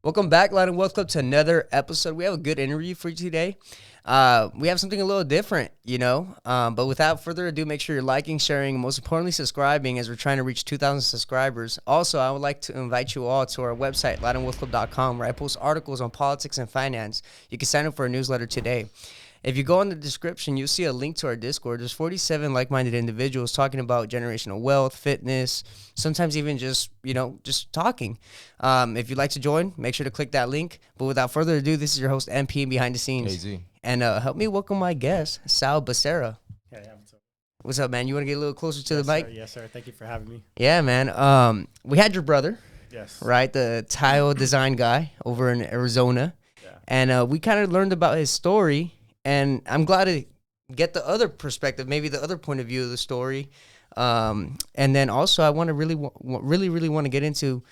Welcome back, Latino Wealth Club, to another episode. We have a good interview for you today. We have something a little different, but without further ado, make sure you're liking, sharing, and most importantly, subscribing as we're trying to reach 2,000 subscribers. Also, I would like to invite you all to our website, LatinoWealthClub.com, where I post articles on politics and finance. You can sign up for a newsletter today. If you go in the description, you'll see a link to our Discord. There's 47 like-minded individuals talking about generational wealth, fitness, sometimes even just talking. If you'd like to join, make sure to click that link. But without further ado, this is your host, MP, behind the scenes. KZ. And help me welcome my guest, Sal Becerra. Yeah. What's up, man? You want to get a little closer to the mic? Sir. Yes, sir. Thank you for having me. Yeah, man. We had your brother, Yes. right? The tile design guy over in Arizona. Yeah. And we kind of learned about his story. And I'm glad to get the other perspective, maybe the other point of view of the story. And then also I want to really want to get into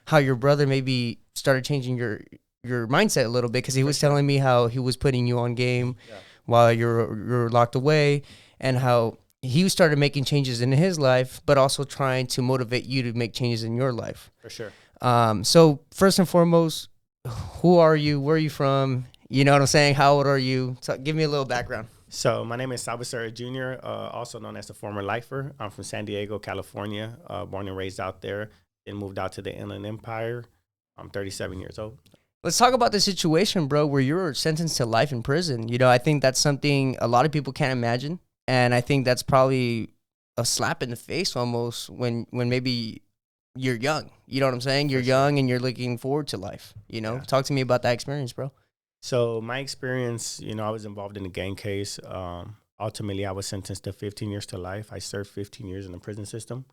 how your brother maybe started changing your mindset a little bit, because he was telling me how he was putting you on game while you're locked away, and how he started making changes in his life, but also trying to motivate you to make changes in your life. For sure. So first and foremost, who are you? Where are you from? You know what I'm saying? How old are you? So give me a little background. So my name is Sal Becerra Jr., also known as the former lifer. I'm from San Diego, California, born and raised out there, then moved out to the Inland Empire. I'm 37 years old. Let's talk about the situation, bro, where you were sentenced to life in prison. I think that's something a lot of people can't imagine. And I think that's probably a slap in the face almost when maybe you're young. You know what I'm saying? You're young and you're looking forward to life. Yeah. Talk to me about that experience, bro. So my experience, I was involved in a gang case. Ultimately, I was sentenced to 15 years to life. I served 15 years in the prison system.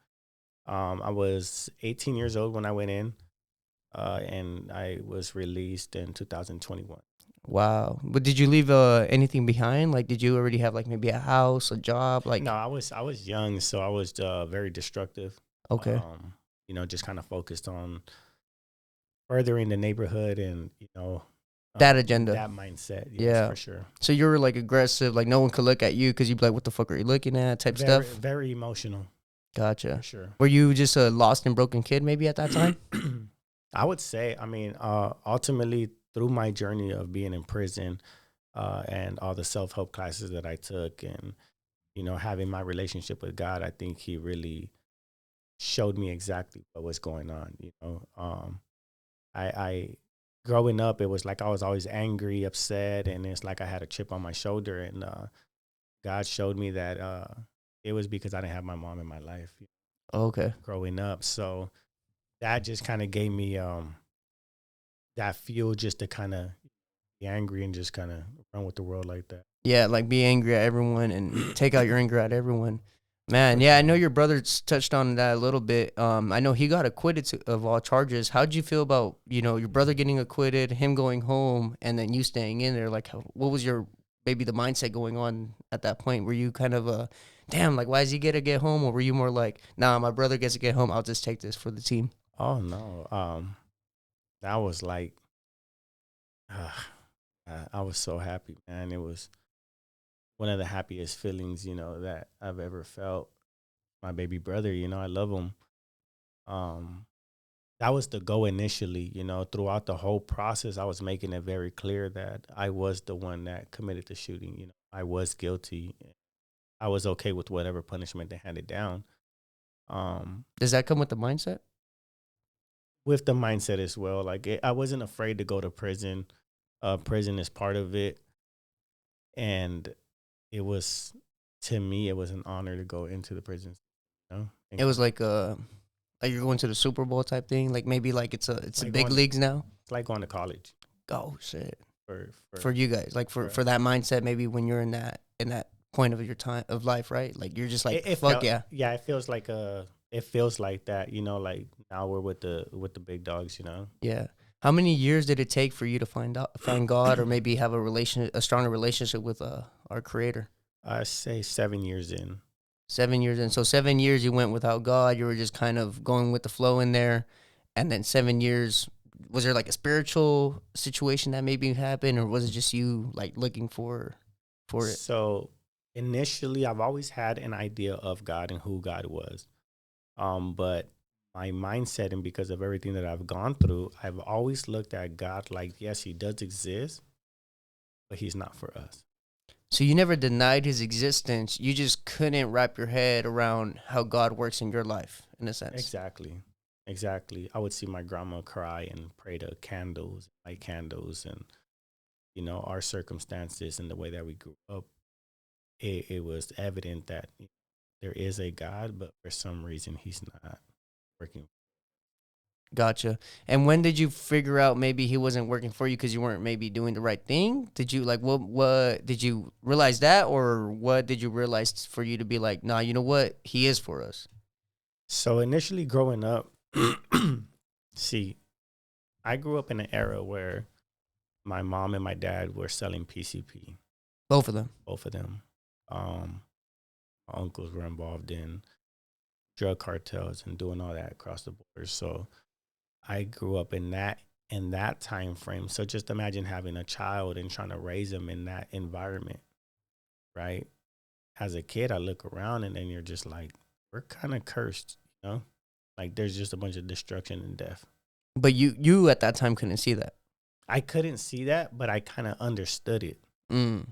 I was 18 years old when I went in, and I was released in 2021. Wow. But did you leave anything behind? Like, did you already have like maybe a house, a job? Like, No, I was young, so I was very destructive. Okay. Just kind of focused on furthering the neighborhood and, that agenda. That mindset. Yes, Yeah. for sure. So you were like aggressive, like no one could look at you because you'd be like, what the fuck are you looking at type stuff? Very emotional. Gotcha. For sure. Were you just a lost and broken kid maybe at that time? I would say, ultimately through my journey of being in prison and all the self-help classes that I took and, having my relationship with God, I think he really showed me exactly what was going on. I growing up, it was like I was always angry, upset, and it's like I had a chip on my shoulder. And God showed me that it was because I didn't have my mom in my life. Okay. Growing up. So that just kind of gave me that fuel just to kind of be angry and just kind of run with the world like that. Yeah, like be angry at everyone and take out your anger at everyone. Man, yeah, I know your brother touched on that a little bit. I know he got acquitted of all charges. How'd you feel about, your brother getting acquitted, him going home, and then you staying in there? Like, what was maybe the mindset going on at that point? Were you kind of damn, like, why does he get to get home? Or were you more like, nah, my brother gets to get home, I'll just take this for the team? Oh, no. That was like, I was so happy, man. It was one of the happiest feelings, that I've ever felt. My baby brother, I love him. That was the goal initially, throughout the whole process. I was making it very clear that I was the one that committed the shooting. I was guilty. I was okay with whatever punishment they handed down. Does that come with the mindset? With the mindset as well. Like I wasn't afraid to go to prison. Prison is part of it. And it was, to me, it was an honor to go into the prison. It was like you're going to the Super Bowl type thing. Like maybe like it's like the big leagues now. It's like going to college. Oh shit. For you guys, like for that mindset, maybe when you're in that point of your time of life, right? Like you're just like fuck yeah. Yeah, it feels like that. Like now we're with the big dogs. Yeah. How many years did it take for you to find God, or maybe have a stronger relationship with our Creator? I say 7 years in. 7 years in. So 7 years you went without God. You were just kind of going with the flow in there, and then 7 years. Was there like a spiritual situation that maybe happened, or was it just you like looking for it? So initially, I've always had an idea of God and who God was, but my mindset and because of everything that I've gone through, I've always looked at God like, yes, he does exist, but he's not for us. So you never denied his existence. You just couldn't wrap your head around how God works in your life, in a sense. Exactly. Exactly. I would see my grandma cry and pray to candles, light candles, and, our circumstances and the way that we grew up. It was evident that there is a God, but for some reason he's not working. Gotcha. And when did you figure out maybe he wasn't working for you because you weren't maybe doing the right thing? Did you like what did you realize that, or what did you realize for you to be like, nah, you know what? He is for us. So initially growing up, see, I grew up in an era where my mom and my dad were selling PCP, Both of them. both of them. My uncles were involved in drug cartels and doing all that across the border. So I grew up in that time frame. So just imagine having a child and trying to raise them in that environment, right? As a kid, I look around and then you're just like, we're kind of cursed, you know? Like there's just a bunch of destruction and death. But you at that time couldn't see that. I couldn't see that, but I kind of understood it. Mm.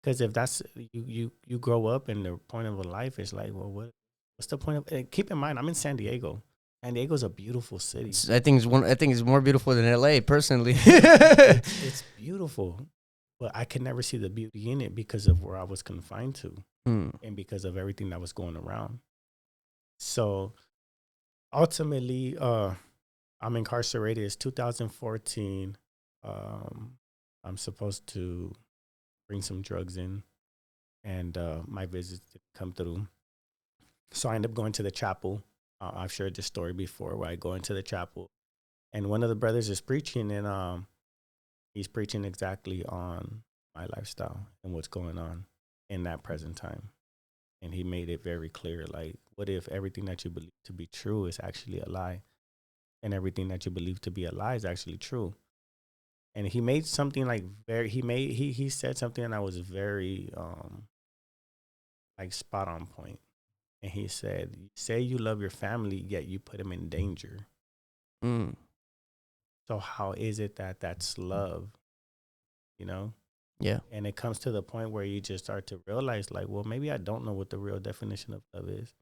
Because if that's you grow up and the point of a life is like, well, what's the point of? And keep in mind, I'm in San Diego. San Diego's a beautiful city. I think it's more beautiful than LA, personally. It's beautiful, but I could never see the beauty in it because of where I was confined to, Mm. and because of everything that was going around. So ultimately, I'm incarcerated. It's 2014. Um, I'm supposed to bring some drugs in, and my visits didn't come through. So I end up going to the chapel. I've shared this story before where I go into the chapel and one of the brothers is preaching and he's preaching exactly on my lifestyle and what's going on in that present time. And he made it very clear, like, what if everything that you believe to be true is actually a lie? And everything that you believe to be a lie is actually true. And he made something like he said something that was very like spot on point. And he said, say you love your family, yet you put them in danger. Mm. So how is it that that's love, you know? Yeah. And it comes to the point where you just start to realize, like, well, maybe I don't know what the real definition of love is.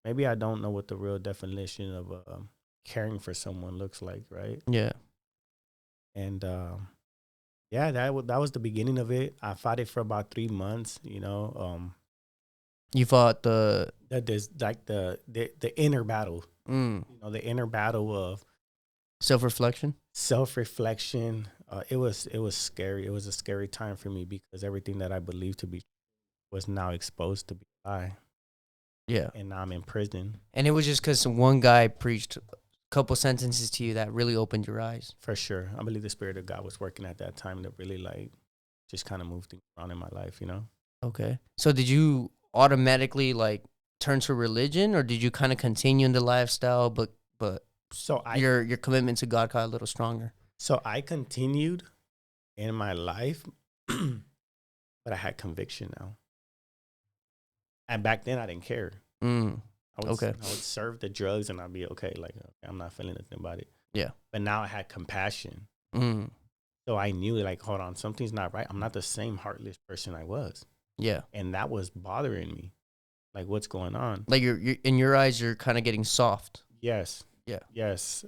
Maybe I don't know what the real definition of caring for someone looks like, right? Yeah. And yeah, that was the beginning of it. I fought it for about 3 months, you know. You fought the That there's like the inner battle, mm, you know, the inner battle of self-reflection. self-reflection. It was scary. It was a scary time for me because everything that I believed to be was now exposed to be a lie, Yeah. and now I'm in prison. And it was just because one guy preached a couple sentences to you that really opened your eyes. For sure, I believe the spirit of God was working at that time to really like just kind of move things around in my life, you know. Okay. So did you automatically like turn to religion, or did you kind of continue in the lifestyle, but So I your commitment to God got a little stronger? so I continued in my life, but I had conviction now. And back then I didn't care. Mm. I would Okay. I would serve the drugs and I'd be okay. Like okay, I'm not feeling anything about it. Yeah. But now I had compassion. Mm. So I knew like, hold on, something's not right. I'm not the same heartless person I was. Yeah. And that was bothering me. Like what's going on? Like you're in your eyes, you're kind of getting soft. Yes. Yeah. Yes.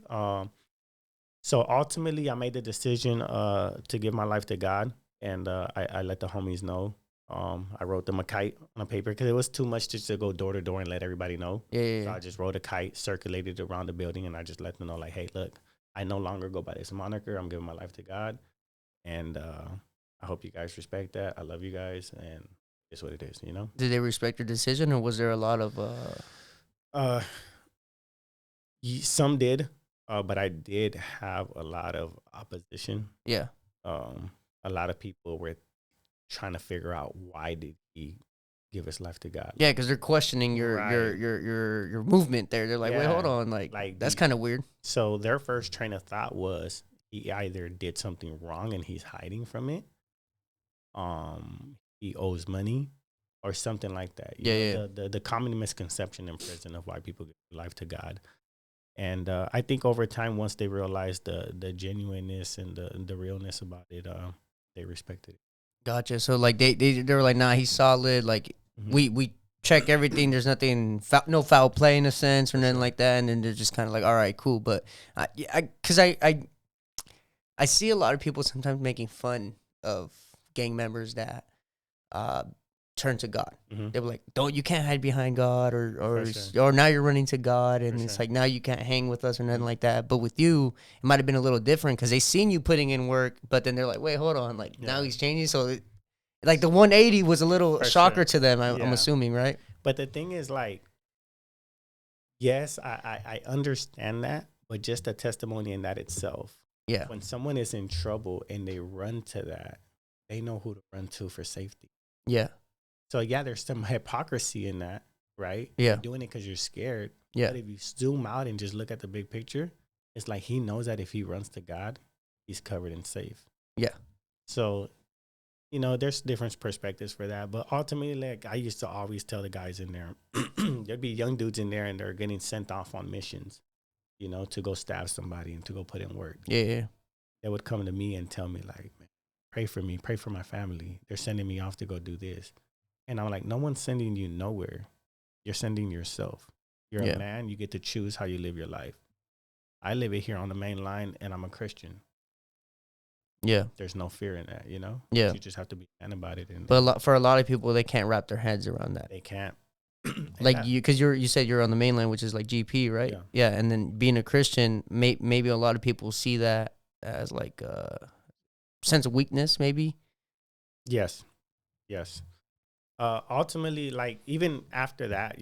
So ultimately I made the decision to give my life to God and I let the homies know. I wrote them a kite on a paper because it was too much just to go door to door and let everybody know. Yeah. Yeah. So Yeah. I just wrote a kite, circulated it around the building, and I just let them know, like, hey, look, I no longer go by this moniker. I'm giving my life to God. And I hope you guys respect that. I love you guys. And it's what it is, you know? Did they respect your decision, or was there a lot of Uh, some did, but I did have a lot of opposition. yeah. Um, a lot of people were trying to figure out why did he give his life to God. Yeah, because they're questioning Right. your movement there. They're like, wait, hold Yeah. on, like Like that's the kind of weird. so their first train of thought was he either did something wrong and he's hiding from it. He owes money or something like that. You Yeah, know, yeah, the common misconception in prison of why people give their life to God. And I think over time, once they realized the genuineness and the realness about it, they respected it. Gotcha. So like they were like, nah, he's solid. Like Hmm. we check everything. There's nothing no foul play in a sense or For nothing sure. like that. And then they're just kind of like, all right, cool. But because I see a lot of people sometimes making fun of gang members that uh, turn to God. Hmm. They're like, "Don't you can't hide behind God," For sure. or now you're running to God, For and it's sure. like now you can't hang with us or nothing Mhm. like that. But with you, it might have been a little different because they seen you putting in work, but then they're like, "Wait, hold on, like now Yeah. he's changing." So like the 180 was a little For shocker sure. to them. I'm Yeah. assuming, right? But the thing is, like, yes, I understand that, but just a testimony in that itself, Yeah, when someone is in trouble and they run to that, they know who to run to for safety. yeah, So yeah, there's some hypocrisy in that, right? yeah, You're doing it because you're scared. yeah, But if you zoom out and just look at the big picture, it's like he knows that if he runs to God, he's covered and safe. yeah, So, there's different perspectives for that. But ultimately, like I used to always tell the guys in there, there'd be young dudes in there and they're getting sent off on missions, to go stab somebody and to go put in work. yeah, yeah, They would come to me and tell me, like, man, pray for me, pray for my family. They're sending me off to go do this. And I'm like, no one's sending you nowhere. You're sending yourself. You're a yeah, man. You get to choose how you live your life. I live it here on the main line and I'm a Christian. yeah, There's no fear in that, yeah. But you just have to be man about it. But And for a lot of people, they can't wrap their heads around that. they can't. And Like that, because you said you're on the mainland, which is like GP, right? yeah. Yeah, and then being a Christian, maybe a lot of people see that as like a sense of weakness, maybe. Yes. Yes. Ultimately, like, even after that,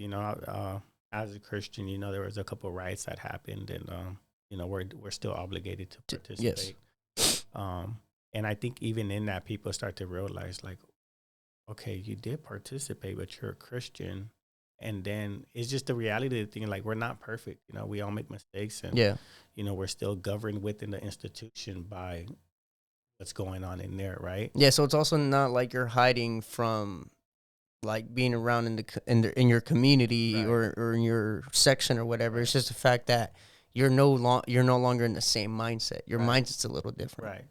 as a Christian, there was a couple of riots that happened and, we're still obligated to Yes. participate. Um, and I think even in that, people start to realize, like, okay, you did participate, but you're a Christian. And then it's just the reality of the thing. Like, we're not perfect. We all make mistakes and, Yeah. we're still governed within the institution by what's going on in there. Right. Yeah. So it's also not like you're hiding from like being around in your community Right. or in your section or whatever. Right. It's just the fact that you're no longer in the same mindset. Your Right. mindset's a little different. Right.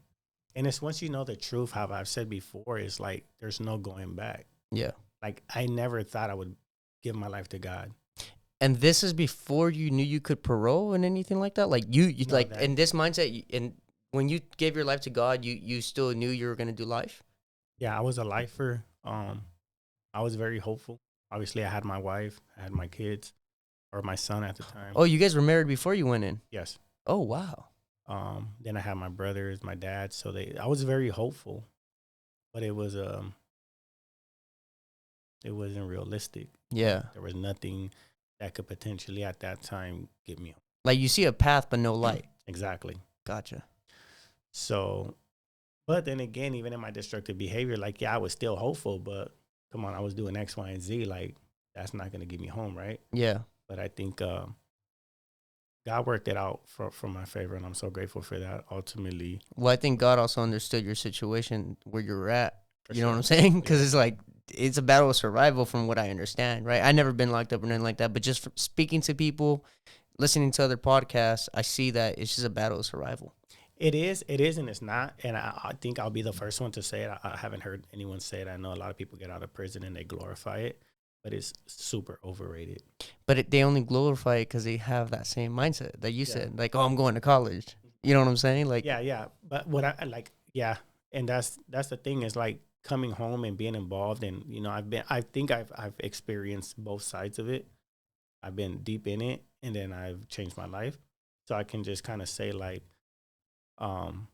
And it's once you know the truth, how I've said before, is like, there's no going back. Yeah. Like, I never thought I would give my life to God. And this is before you knew you could parole and anything like that. Like you No, like that, in this mindset, and when you gave your life to God, you still knew you were gonna do life. yeah, I was a lifer. I was very hopeful. Obviously, I had my wife, I had my kids, or my son at the time. Oh, you guys were married before you went in. Yes. Oh wow. Then I had my brothers, my dad. So I was very hopeful, but it wasn't realistic. Yeah. There was nothing that could potentially at that time get me home. Like you see a path but no light. Exactly. Gotcha. So, but then again, even in my destructive behavior, like, yeah, I was still hopeful, but come on, I was doing X, Y, and Z. Like, that's not going to get me home, right? Yeah. But I think God worked it out for my favor, and I'm so grateful for that. Ultimately, Well, I think God also understood your situation where you were at. for You know what sure. I'm saying? Because Yeah. it's like it's a battle of survival, from what I understand. Right? I never been locked up or nothing like that. But just from speaking to people, listening to other podcasts, I see that it's just a battle of survival. It is, and it's not. And I think I'll be the first one to say it. I haven't heard anyone say it. I know a lot of people get out of prison and they glorify it, but it's super overrated. But they only glorify it because they have that same mindset that you Yeah. said. Like, oh, I'm going to college. You know what I'm saying? Like, Yeah, yeah. But what I like, yeah, and that's the thing is, like, coming home and being involved, and I think I've experienced both sides of it. I've been deep in it, and then I've changed my life, so I can just kind of say, like, um,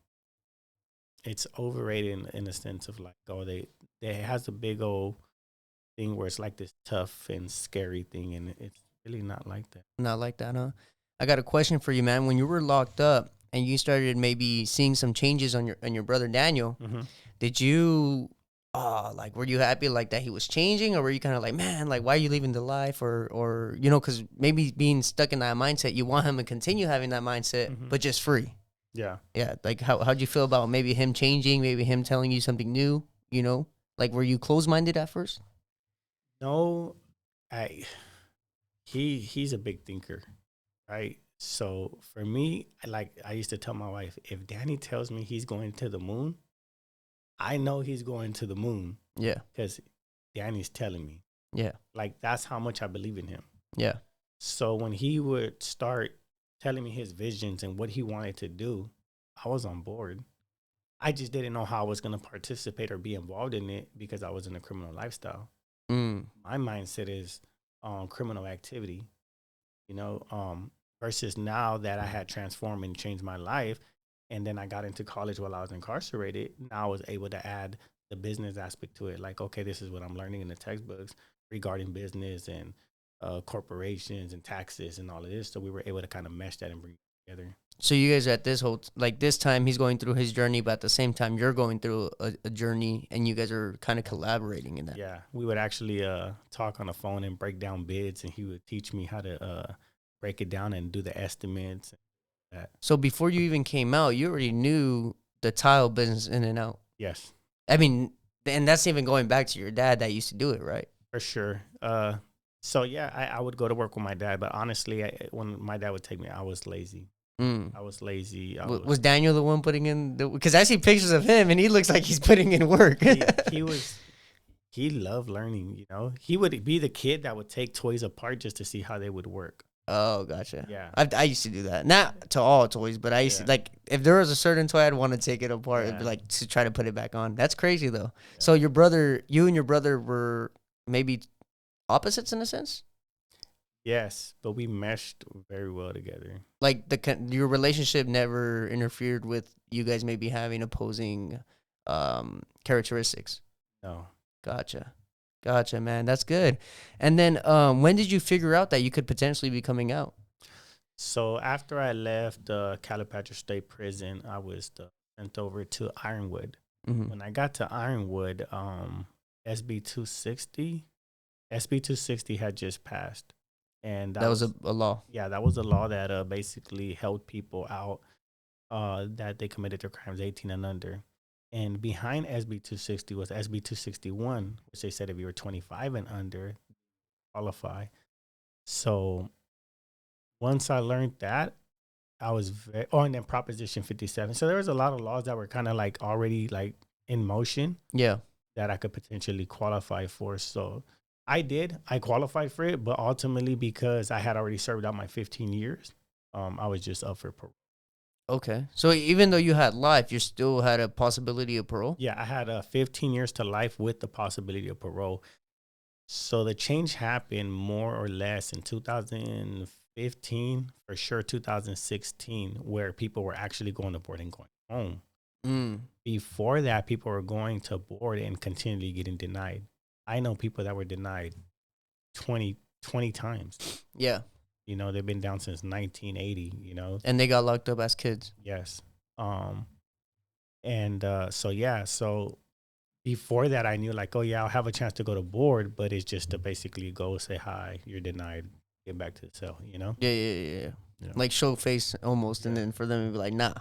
it's overrated in the sense of, like, oh, they has a big old thing where it's like this tough and scary thing, and it's really not like that. not like that, huh? I got a question for you, man. When you were locked up and you started maybe seeing some changes on your brother Daniel, Mm-hmm. did you, like, were you happy like that he was changing, or were you kind of like, man, like, why are you leaving the life, or because maybe being stuck in that mindset, you want him to continue having that mindset, Mm-hmm. but just free. Yeah. Yeah, like how'd you feel about maybe him changing, maybe him telling you something new? Like were you closed minded at first? No, I he's a big thinker, right? So for me, I used to tell my wife, if Danny tells me he's going to the moon, I know he's going to the moon Yeah. because Danny's telling me. Yeah. Like that's how much I believe in him. Yeah. So when he would start telling me his visions and what he wanted to do, I was on board. I just didn't know how I was going to participate or be involved in it because I was in a criminal lifestyle. Mm. My mindset is criminal activity, you know, versus now that I had transformed and changed my life. And then I got into college while I was incarcerated. Now I was able to add the business aspect to it. Like, okay, this is what I'm learning in the textbooks regarding business and corporations and taxes and all of this. So we were able to kind of mesh that and bring it together. So you guys at this whole like this time he's going through his journey, but at the same time you're going through a journey, and you guys are kind of collaborating in that. Yeah, we would actually talk on the phone and break down bids, and he would teach me how to break it down and do the estimates. And that. So before you even came out, you already knew the tile business in and out. Yes, I mean, and that's even going back to your dad that used to do it, right? for sure. So yeah, I would go to work with my dad, but honestly, when my dad would take me, I was lazy. Mm. I was lazy. Was Daniel the one putting in the? Because I see pictures of him, and he looks like he's putting in work. he was. He loved learning. You know, he would be the kid that would take toys apart just to see how they would work. Oh, gotcha. Yeah. I used to do that. Not to all toys, but I used to, like, if there was a certain toy I'd want to take it apart, it'd be like to try to put it back on. That's crazy though. Yeah. So you and your brother were maybe opposites in a sense? Yes, but we meshed very well together. Like your relationship never interfered with you guys maybe having opposing characteristics. No. Gotcha, man. That's good. And then when did you figure out that you could potentially be coming out? So after I left Calipatria State Prison, I was sent over to Ironwood. Mm-hmm. When I got to Ironwood, SB 260 had just passed. And that was a law. Yeah, that was a law that basically held people out that they committed their crimes 18 and under. And behind SB 260 was SB 261, which they said if you were 25 and under, qualify. So once I learned that, I was and then Proposition 57. So there was a lot of laws that were kind of like already like in motion. Yeah. That I could potentially qualify for. So I qualified for it, but ultimately because I had already served out my 15 years, I was just up for parole. Okay. So even though you had life, you still had a possibility of parole? Yeah, I had 15 years to life with the possibility of parole. So the change happened more or less in 2015, for sure 2016, where people were actually going to board and going home. Mm. Before that, people were going to board and continually getting denied. I know people that were denied 20 times. Yeah. You know, they've been down since 1980, you know. And they got locked up as kids. Yes. So before that, I knew like, oh, yeah, I'll have a chance to go to board, but it's just to basically go say hi, you're denied, get back to the cell, you know? Yeah. Like show face almost, and then for them to be like, nah.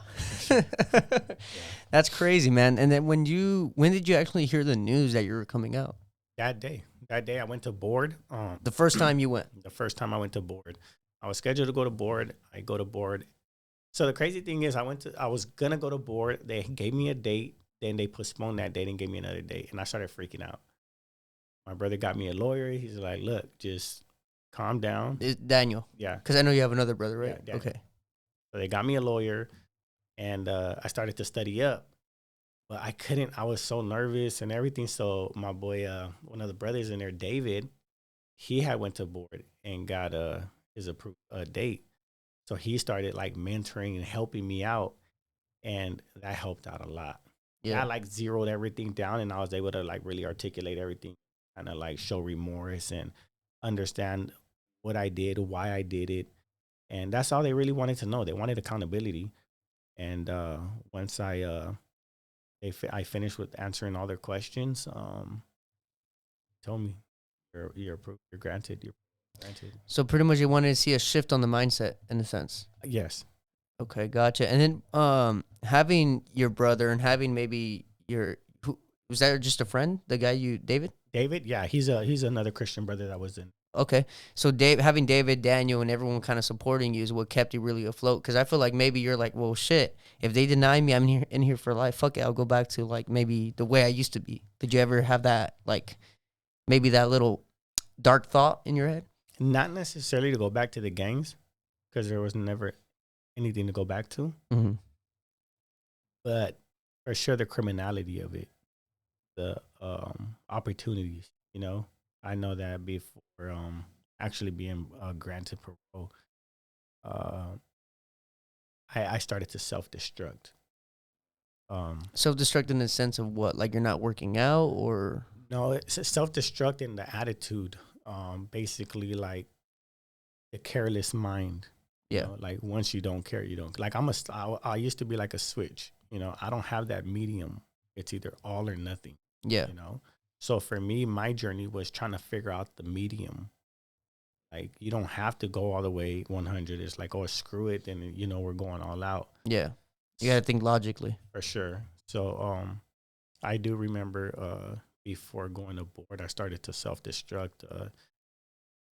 That's crazy, man. And then when did you actually hear the news that you were coming out? That day I went to board. The first time you went? The first time I went to board. I was scheduled to go to board. I go to board. So the crazy thing is I was going to go to board. They gave me a date. Then they postponed that date and gave me another date. And I started freaking out. My brother got me a lawyer. He's like, look, just calm down. It's Daniel. Yeah. Because I know you have another brother, right? Yeah, okay. So they got me a lawyer. And I started to study up. But I couldn't. I was so nervous and everything. So my boy, one of the brothers in there, David, he had went to board and got his approved date. So he started like mentoring and helping me out, and that helped out a lot. Yeah, I like zeroed everything down, and I was able to like really articulate everything, kind of like show remorse and understand what I did, why I did it, and that's all they really wanted to know. They wanted accountability, and once I finished with answering all their questions. Told me, you're approved. You're granted. You're granted. So pretty much, you wanted to see a shift on the mindset, in a sense. Yes. Okay, gotcha. And then having your brother and having maybe who was that just a friend? The guy David? David, yeah, he's another Christian brother that was in. Okay, so having David, Daniel, and everyone kind of supporting you is what kept you really afloat. Because I feel like maybe you're like, well, shit. If they deny me, I'm in here for life. Fuck it, I'll go back to like maybe the way I used to be. Did you ever have that like maybe that little dark thought in your head? Not necessarily to go back to the gangs, because there was never anything to go back to, Mm-hmm. but for sure the criminality of it, the opportunities. I know that before actually being granted parole, uh, I started to self destruct. Self-destruct in the sense of what? Like you're not working out or? No, it's self destruct in the attitude. Basically, like the careless mind. Yeah. Like once you don't care, you don't. Like I used to be like a switch. I don't have that medium. It's either all or nothing. Yeah. So for me, my journey was trying to figure out the medium. Like you don't have to go all the way 100. It's like, oh, screw it, then we're going all out. Yeah. You got to think logically. For sure. So I do remember before going to board, I started to self destruct.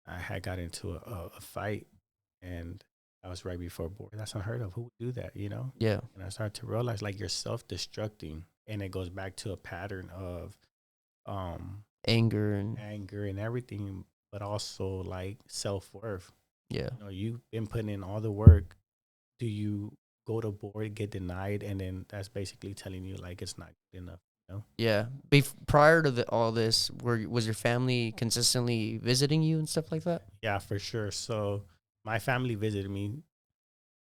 I had got into a fight, and I was right before board. That's unheard of. Who would do that? Yeah. And I started to realize like you're self destructing, and it goes back to a pattern of anger and everything, but also like self worth. yeah. You've been putting in all the work. Do you go to board, get denied, and then that's basically telling you like it's not good enough? Yeah. Prior to all this, was your family consistently visiting you and stuff like that? Yeah, for sure. So my family visited me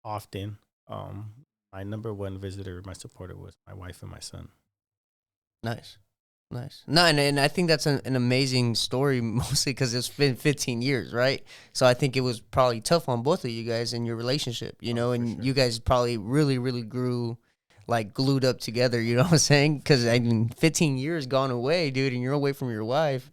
often. My number one visitor, my supporter, was my wife and my son. Nice. No, and I think that's an amazing story, mostly because it's been 15 years, right? So I think it was probably tough on both of you guys in your relationship, and Sure. you guys probably really, really grew like glued up together, you know what I'm saying? Because I mean, 15 years gone away, dude, and you're away from your wife.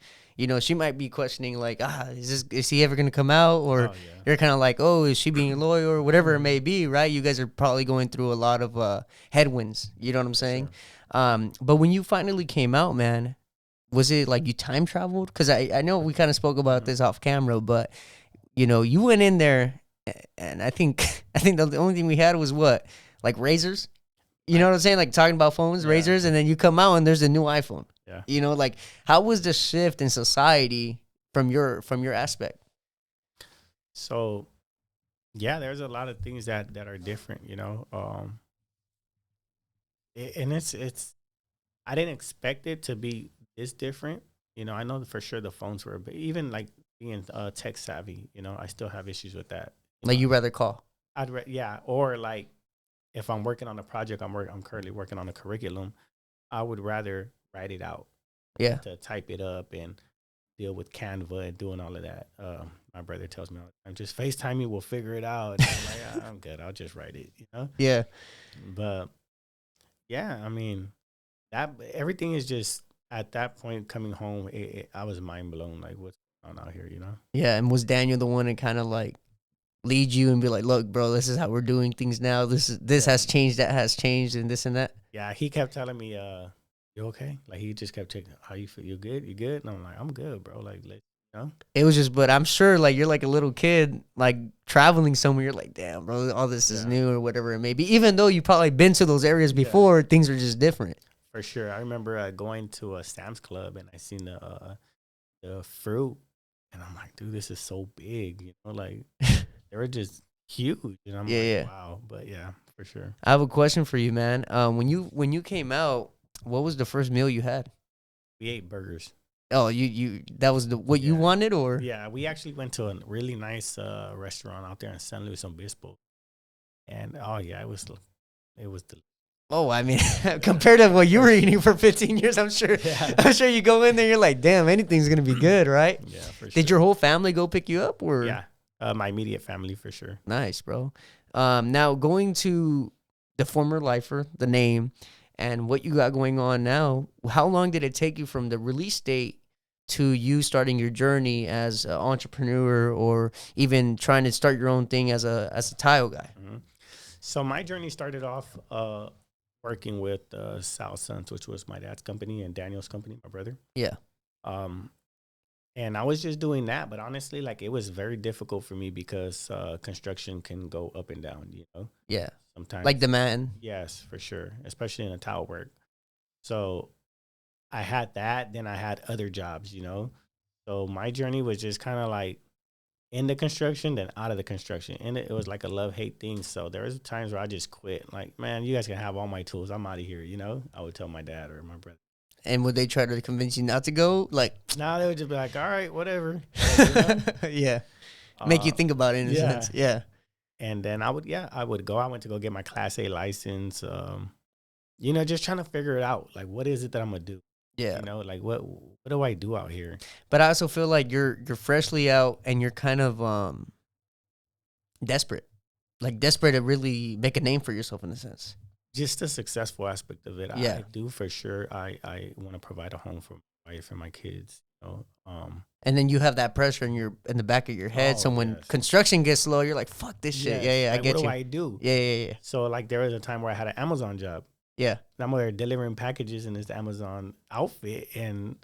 She might be questioning like, is he ever gonna come out? Or Oh, yeah. you're kind of like, oh, is she being loyal or whatever it may be, right? You guys are probably going through a lot of headwinds. You know what I'm saying? Sure. But when you finally came out, man, was it like you time traveled? Because I know we kind of spoke about this off camera, but you went in there, and I think the only thing we had was what, like razors. You know what I'm saying? Like talking about phones, razors, and then you come out and there's a new iPhone. Yeah. Like how was the shift in society from your aspect? So, yeah, there's a lot of things that are different, and it's I didn't expect it to be this different. I know for sure the phones were, but even like being tech savvy, I still have issues with that. Like you rather call? Yeah, or like if I'm working on a project, I'm currently working on a curriculum. I would rather write it out, Yeah, to type it up and deal with Canva and doing all of that. My brother tells me all the time, just FaceTime me, we'll figure it out. And I'm like, I'm good. I'll just write it. Yeah. But yeah, I mean, that everything is just at that point coming home. I was mind blown. Like what's going on out here? Yeah. And was Daniel the one to kind of like lead you and be like, look, bro, this is how we're doing things now. This has changed, that has changed, and this and that? Yeah, he kept telling me, you okay? Like he just kept checking, how you feel? You good? You good? And I'm like, I'm good, bro. Like, It was just, but I'm sure like you're like a little kid, like traveling somewhere. You're like, damn, bro, all this is new or whatever it may be. Even though you probably been to those areas before, things are just different. For sure. I remember going to a Sam's Club and I seen the fruit, and I'm like, dude, this is so big. Like they were just huge, and I'm like, wow. But yeah, for sure. I have a question for you, man. When you came out, what was the first meal you had? We ate burgers. Oh, you that was what you wanted, or? Yeah, we actually went to a really nice restaurant out there in San Luis Obispo, and oh yeah, it was delicious. Oh, I mean, compared to what you were eating for 15 years, I'm sure you go in there, you're like, damn, anything's gonna be good, right? Yeah, for sure. Did your whole family go pick you up, or? Yeah, my immediate family for sure. Nice, bro. Now going to the former lifer, the name, and what you got going on now. How long did it take you from the release date to you starting your journey as an entrepreneur, or even trying to start your own thing as a tile guy? Mm-hmm. So my journey started off working with Sal Sons, which was my dad's company, and Daniel's company, my brother. Yeah. Um, and I was just doing that, but honestly, like it was very difficult for me because construction can go up and down. Yeah. Like Sometimes. demand. Yes, for sure, especially in a tile work. So I had that, then I had other jobs. So my journey was just kind of like in the construction, then out of the construction. And it was like a love hate thing. So there was times where I just quit. Like, man, you guys can have all my tools. I'm out of here. I would tell my dad or my brother. And would they try to convince you not to go? Like, Now they would just be like, all right, whatever. Like, yeah. Make you think about it in a yeah. sense. Yeah. And then I would go. I went to go get my Class A license. Just trying to figure it out. Like, what is it that I'm gonna do? Yeah. Like what do I do out here? But I also feel like you're freshly out and you're kind of desperate. Like desperate to really make a name for yourself in a sense. Just the successful aspect of it. Yeah. I do for sure. I want to provide a home for my wife and my kids. And then you have that pressure in the back of your head. Oh, So when yes. construction gets slow, you're like, fuck this shit. Yes. Yeah, I Like, get what you. do I do? Yeah. So like there was a time where I had an Amazon job. Yeah. And I'm over there delivering packages in this Amazon outfit, and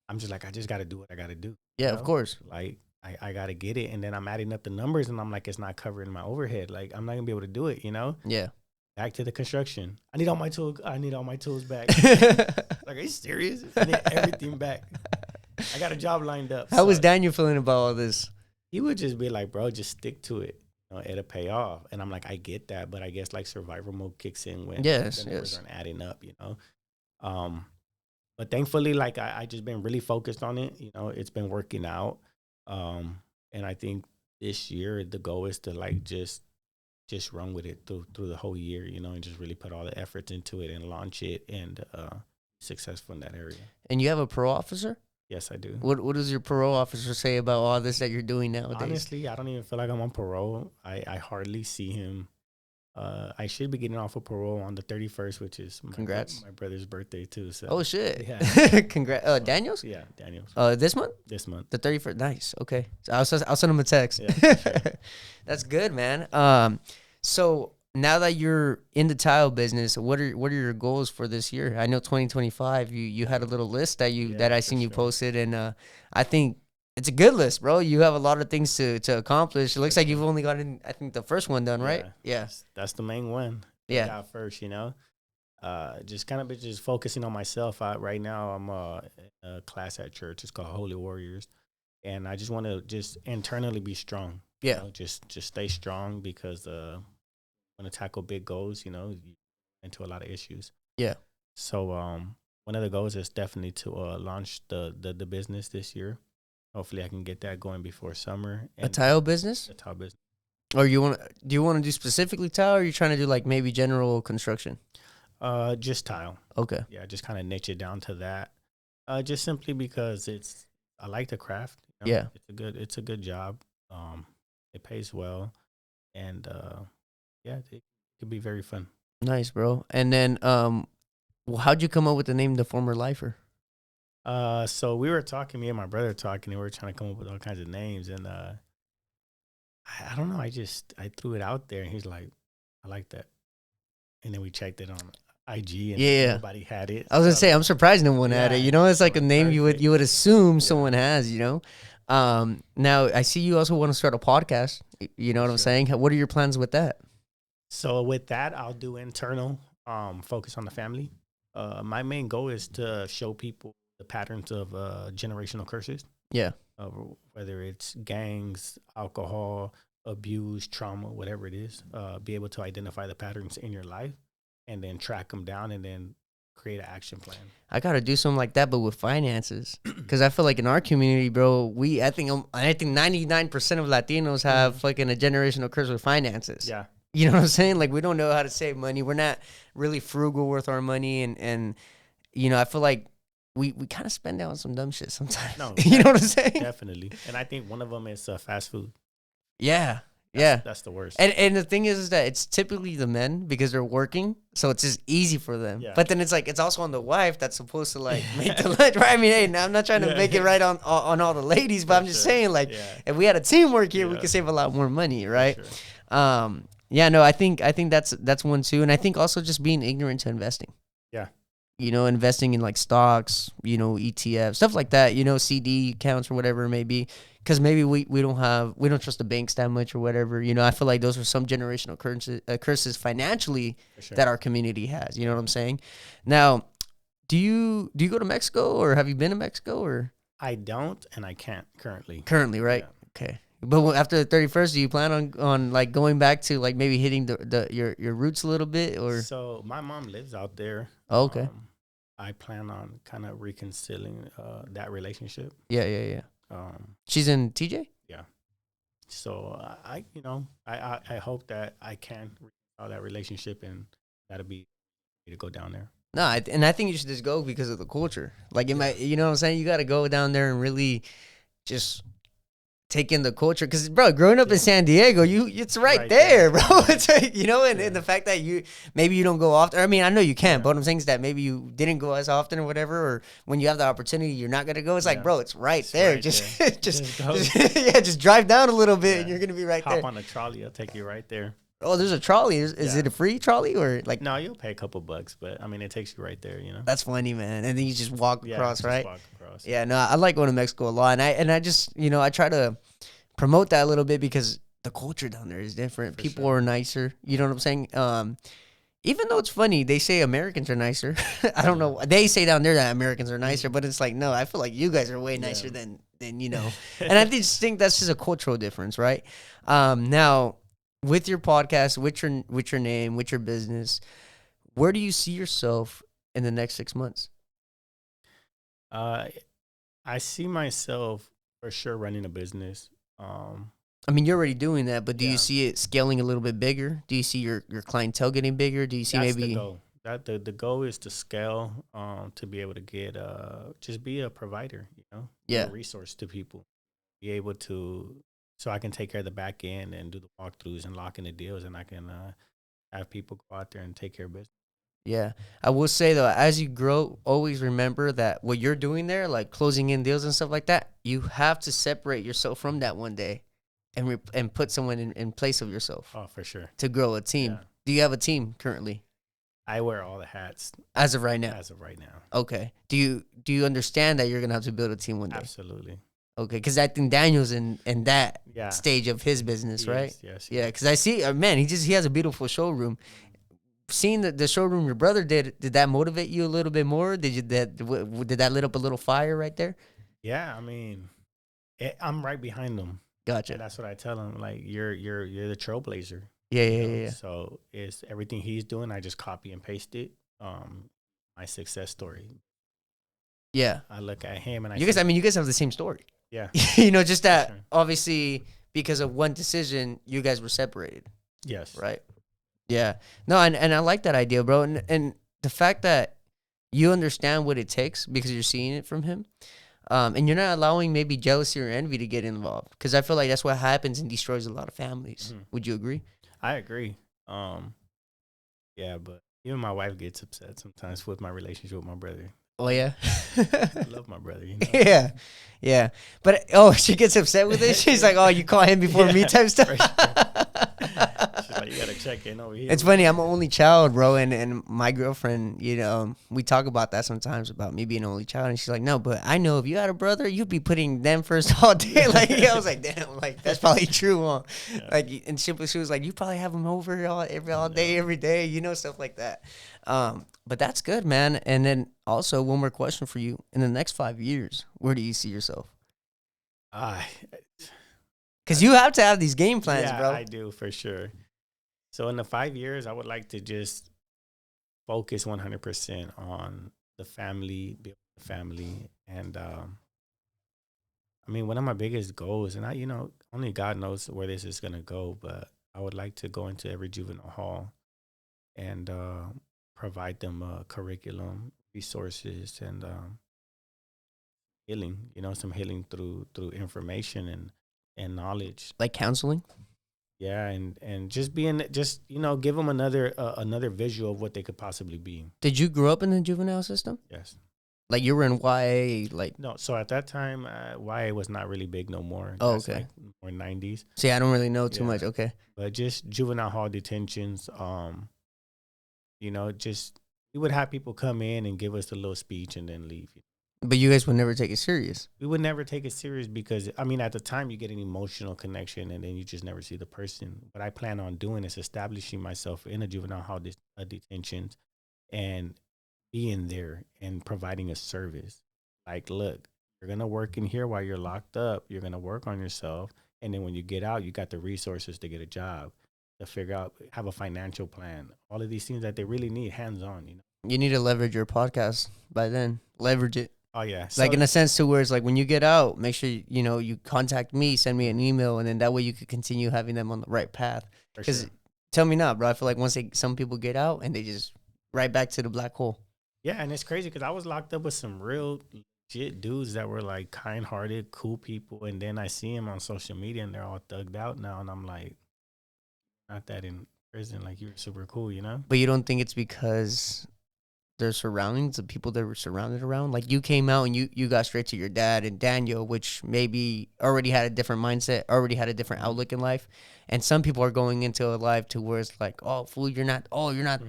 I'm just like, I just got to do what I got to do. Yeah, of course. Like I got to get it, and then I'm adding up the numbers, and I'm like, it's not covering my overhead. Like I'm not gonna be able to do it. Yeah. Back to the construction. I need all my tools back. Like, are you serious? I need everything back. I got a job lined up. How was Daniel feeling about all this? He would just be like, bro, just stick to it. It'll pay off. And I'm like, I get that, but I guess like survival mode kicks in when the numbers aren't adding up. But thankfully, like I just been really focused on it. It's been working out. And I think this year the goal is to like just run with it through the whole year, and just really put all the efforts into it and launch it and successful in that area. And you have a parole officer? Yes, I do. What does your parole officer say about all this that you're doing nowadays? Honestly, I don't even feel like I'm on parole. I hardly see him. I should be getting off of parole on the 31st, which is Congrats. my brother's birthday too. So Oh shit! Yeah. Congrats, Daniel's. Yeah, Daniel's. This month? This month. The 31st. Nice. Okay. So I'll send him a text. Yeah, for sure. That's good, man. So now that you're in the tile business, what are your goals for this year? I know 2025. You had a little list that I seen you posted, and I think it's a good list, bro. You have a lot of things to accomplish. It looks like you've only gotten, I think, the first one done, right? Yeah. That's the main one. Yeah. Got first, just kind of just focusing on myself. Right now, I'm in a class at church. It's called Holy Warriors, and I just want to just internally be strong. Yeah. Just stay strong because when to tackle big goals, you into a lot of issues. Yeah. So one of the goals is definitely to launch the business this year. Hopefully I can get that going before summer. A tile business? A tile business. Or do you want to do specifically tile, or are you trying to do like maybe general construction? Just tile. Okay. Yeah, just kind of niche it down to that. Just simply because I like the craft. Yeah. It's a good job. It pays well, and yeah, it could be very fun. Nice, bro. And then how'd you come up with the name The Former Lifer? So we were talking, me and my brother talking, and we were trying to come up with all kinds of names, and I don't know, I threw it out there, and he's like, I like that. And then we checked it on IG, and nobody had it. I was gonna say, I'm surprised no one had it. It's like a name perfect. you would assume someone has. Now I see you also want to start a podcast. You know what I'm saying? What are your plans with that? So with that, I'll do internal, focus on the family. My main goal is to show people the patterns of generational curses. Yeah. Whether it's gangs, alcohol, abuse, trauma, whatever it is, be able to identify the patterns in your life and then track them down and then create an action plan. I got to do something like that, but with finances. Because I feel like in our community, bro, I think 99% of Latinos have fucking a generational curse with finances. Yeah. You know what I'm saying? Like, we don't know how to save money. We're not really frugal with our money. And I feel like we kind of spend out on some dumb shit sometimes. No, you know what I'm saying? Definitely. And I think one of them is fast food. Yeah. That's the worst. And the thing is that it's typically the men because they're working, so it's just easy for them. Yeah. But then it's like it's also on the wife that's supposed to like make the lunch, right? I mean, hey, now I'm not trying to make it right on all the ladies, but I'm just saying like if we had a teamwork here, we could save a lot more money, right? Sure. Yeah, no, I think that's one too, and I think also just being ignorant to investing. Yeah. investing in like stocks, ETF, stuff like that, CD accounts or whatever it may be. Because maybe we don't trust the banks that much or whatever. I feel like those are some generational curses financially For sure. that our community has. You know what I'm saying? Now, do you go to Mexico, or have you been to Mexico, or I don't, and I can't currently. currently, right? Yeah. Okay. But after the 31st, do you plan on like going back to like maybe hitting your roots a little bit, or? So my mom lives out there. Oh, okay. I plan on kind of reconciling that relationship. Yeah, yeah, yeah. Um, She's in TJ? yeah. So I hope that I can reconcile that relationship, and that'll be me to go down there. No, and I think you should just go because of the culture. Like it Yeah. might, you know what I'm saying? You got to go down there and really just take in the culture. Because, bro, growing up in San Diego, it's right there, bro. It's like, and the fact that maybe you don't go often. I mean, I know you can, but what I'm saying is that maybe you didn't go as often or whatever, or when you have the opportunity, you're not gonna go. It's like, bro, it's right there. right Just, there. just drive down a little bit, and you're gonna be right there. Hop on a trolley, I'll take you right there. Oh, there's a trolley. Is it a free trolley or like? No, you'll pay a couple bucks, but I mean, it takes you right there. That's funny, man. And then you just walk across, right? Walk across. Yeah, no, I like going to Mexico a lot, and I just I try to promote that a little bit because the culture down there is different. People are nicer. You know what I'm saying? Even though it's funny, they say Americans are nicer. I don't know. They say down there that Americans are nicer, but it's like, no, I feel like you guys are way nicer than. And I just think that's just a cultural difference, right? Now, with your podcast, with your name, with your business, where do you see yourself in the next 6 months? I see myself for sure running a business. I mean, you're already doing that, but do you see it scaling a little bit bigger? Do you see your clientele getting bigger? Do you see That's maybe the goal? The goal is to scale, to be able to get just be a provider, be a resource to people, be able to, so I can take care of the back end and do the walkthroughs and lock in the deals, and I can have people go out there and take care of business. Yeah, I will say though, as you grow, always remember that what you're doing there, like closing in deals and stuff like that, you have to separate yourself from that one day, and put someone in place of yourself. Oh, for sure. To grow a team. Yeah. Do you have a team currently? I wear all the hats as of right now. Okay. Do you understand that you're gonna have to build a team one day? Absolutely. Okay, because I think Daniel's in that stage of his business, right? Yes. Yeah, because I see, man, he has a beautiful showroom. Seeing the showroom your brother did that motivate you a little bit more? Did that lit up a little fire right there? Yeah, I mean, I'm right behind them. Gotcha. And that's what I tell him. Like, you're the trailblazer. Yeah. So it's everything he's doing, I just copy and paste it. My success story. Yeah. I look at him and you guys have the same story. Yeah. Just that obviously because of one decision, you guys were separated. Yes. Right. Yeah. No, and I like that idea, bro. And the fact that you understand what it takes because you're seeing it from him. And you're not allowing maybe jealousy or envy to get involved, because I feel like that's what happens and destroys a lot of families. Mm-hmm. Would you agree? I agree. Yeah, but even my wife gets upset sometimes with my relationship with my brother. Oh yeah, I love my brother. Yeah. But she gets upset with it. She's like, "Oh, you call him before me," type stuff. She's like, "You gotta check in over here." It's funny. I'm an only child, bro, and my girlfriend, we talk about that sometimes about me being an only child, and she's like, "No, but I know if you had a brother, you'd be putting them first all day." Like, I was like, "Damn, like that's probably true, huh?" Yeah. Like, and she was like, "You probably have them over all day, every day, stuff like that." But that's good, man. And then also one more question for you: in the next 5 years, where do you see yourself? Because you have to have these game plans, bro. I do, for sure. So in the 5 years, I would like to just focus 100% on the family, build the family. And I mean, one of my biggest goals, and only God knows where this is going to go, but I would like to go into every juvenile hall and provide them a curriculum, resources, and healing, some healing through information and knowledge. Like counseling? Yeah, and just give them another visual of what they could possibly be. Did you grow up in the juvenile system? Yes. Like you were in YA, like no. So at that time, YA was not really big no more. Oh, okay. Like more 90s. See, I don't really know too much. Okay. But just juvenile hall detentions. Just we would have people come in and give us a little speech and then leave. But you guys would never take it serious. We would never take it serious because, I mean, at the time you get an emotional connection and then you just never see the person. What I plan on doing is establishing myself in a juvenile hall detention and being there and providing a service. Like, look, you're going to work in here while you're locked up. You're going to work on yourself. And then when you get out, you got the resources to get a job, to figure out, have a financial plan, all of these things that they really need hands on, you know? You need to leverage your podcast by then. Leverage it. Oh, yeah. Like in a sense to where it's like when you get out, make sure, you know, you contact me, send me an email, and then that way you could continue having them on the right path. Because tell me not, bro. I feel like once some people get out and they just right back to the black hole. Yeah, and it's crazy because I was locked up with some real legit dudes that were like kind-hearted, cool people, and then I see them on social media and they're all thugged out now, and I'm like, not that in prison, like you were super cool, you know? But you don't think it's because their surroundings, the people that were surrounded around? Like you came out and you got straight to your dad and Daniel, which maybe already had a different mindset, already had a different outlook in life. And some people are going into a life to where it's like, oh, fool, you're not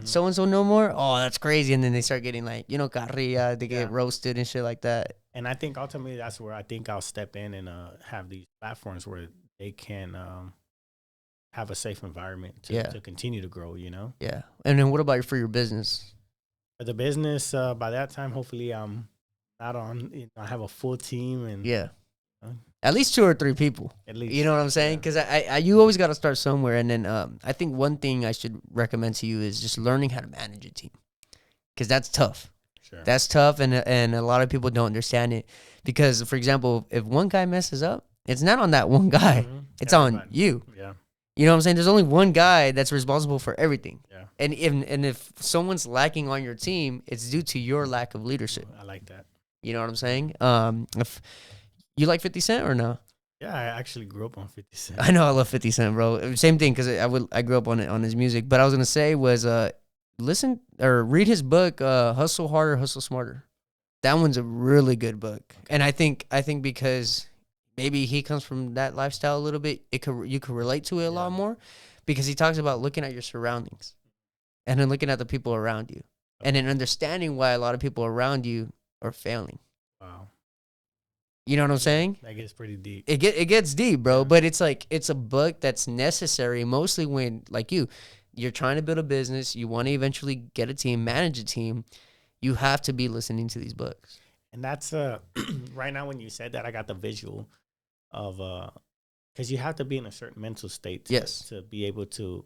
so-and-so no more? Oh, that's crazy. And then they start getting like, you know, carrilla, they get roasted and shit like that. And I think ultimately that's where I think I'll step in and have these platforms where they can have a safe environment to continue to grow, you know? Yeah. And then what about for your business? For the business, by that time, hopefully I'm not on, you know, I have a full team and at least 2 or 3 people. At least, you know what I'm saying? Because I you always got to start somewhere. And then I think one thing I should recommend to you is just learning how to manage a team, because that's tough. Sure. That's tough, and a lot of people don't understand it. Because, for example, if one guy messes up, it's not on that one guy. Mm-hmm. It's on you. Yeah. You know what I'm saying? There's only one guy that's responsible for everything. Yeah. And if someone's lacking on your team, it's due to your lack of leadership. I like that. You know what I'm saying? If you like 50 Cent or no? Yeah, I actually grew up on 50 Cent. I know I love 50 Cent, bro. Same thing, because I grew up on his music. But I was gonna say was listen or read his book, Hustle Harder, Hustle Smarter. That one's a really good book. And I think because maybe he comes from that lifestyle a little bit, you could relate to it a lot more, because he talks about looking at your surroundings and then looking at the people around you and then understanding why a lot of people around you are failing. Wow. You know what I'm saying? That gets pretty deep. It gets deep, bro. But it's like, it's a book that's necessary mostly when, like, you're trying to build a business, you want to eventually get a team, manage a team. You have to be listening to these books. And that's right now when you said that, I got the visual of because you have to be in a certain mental state to be able to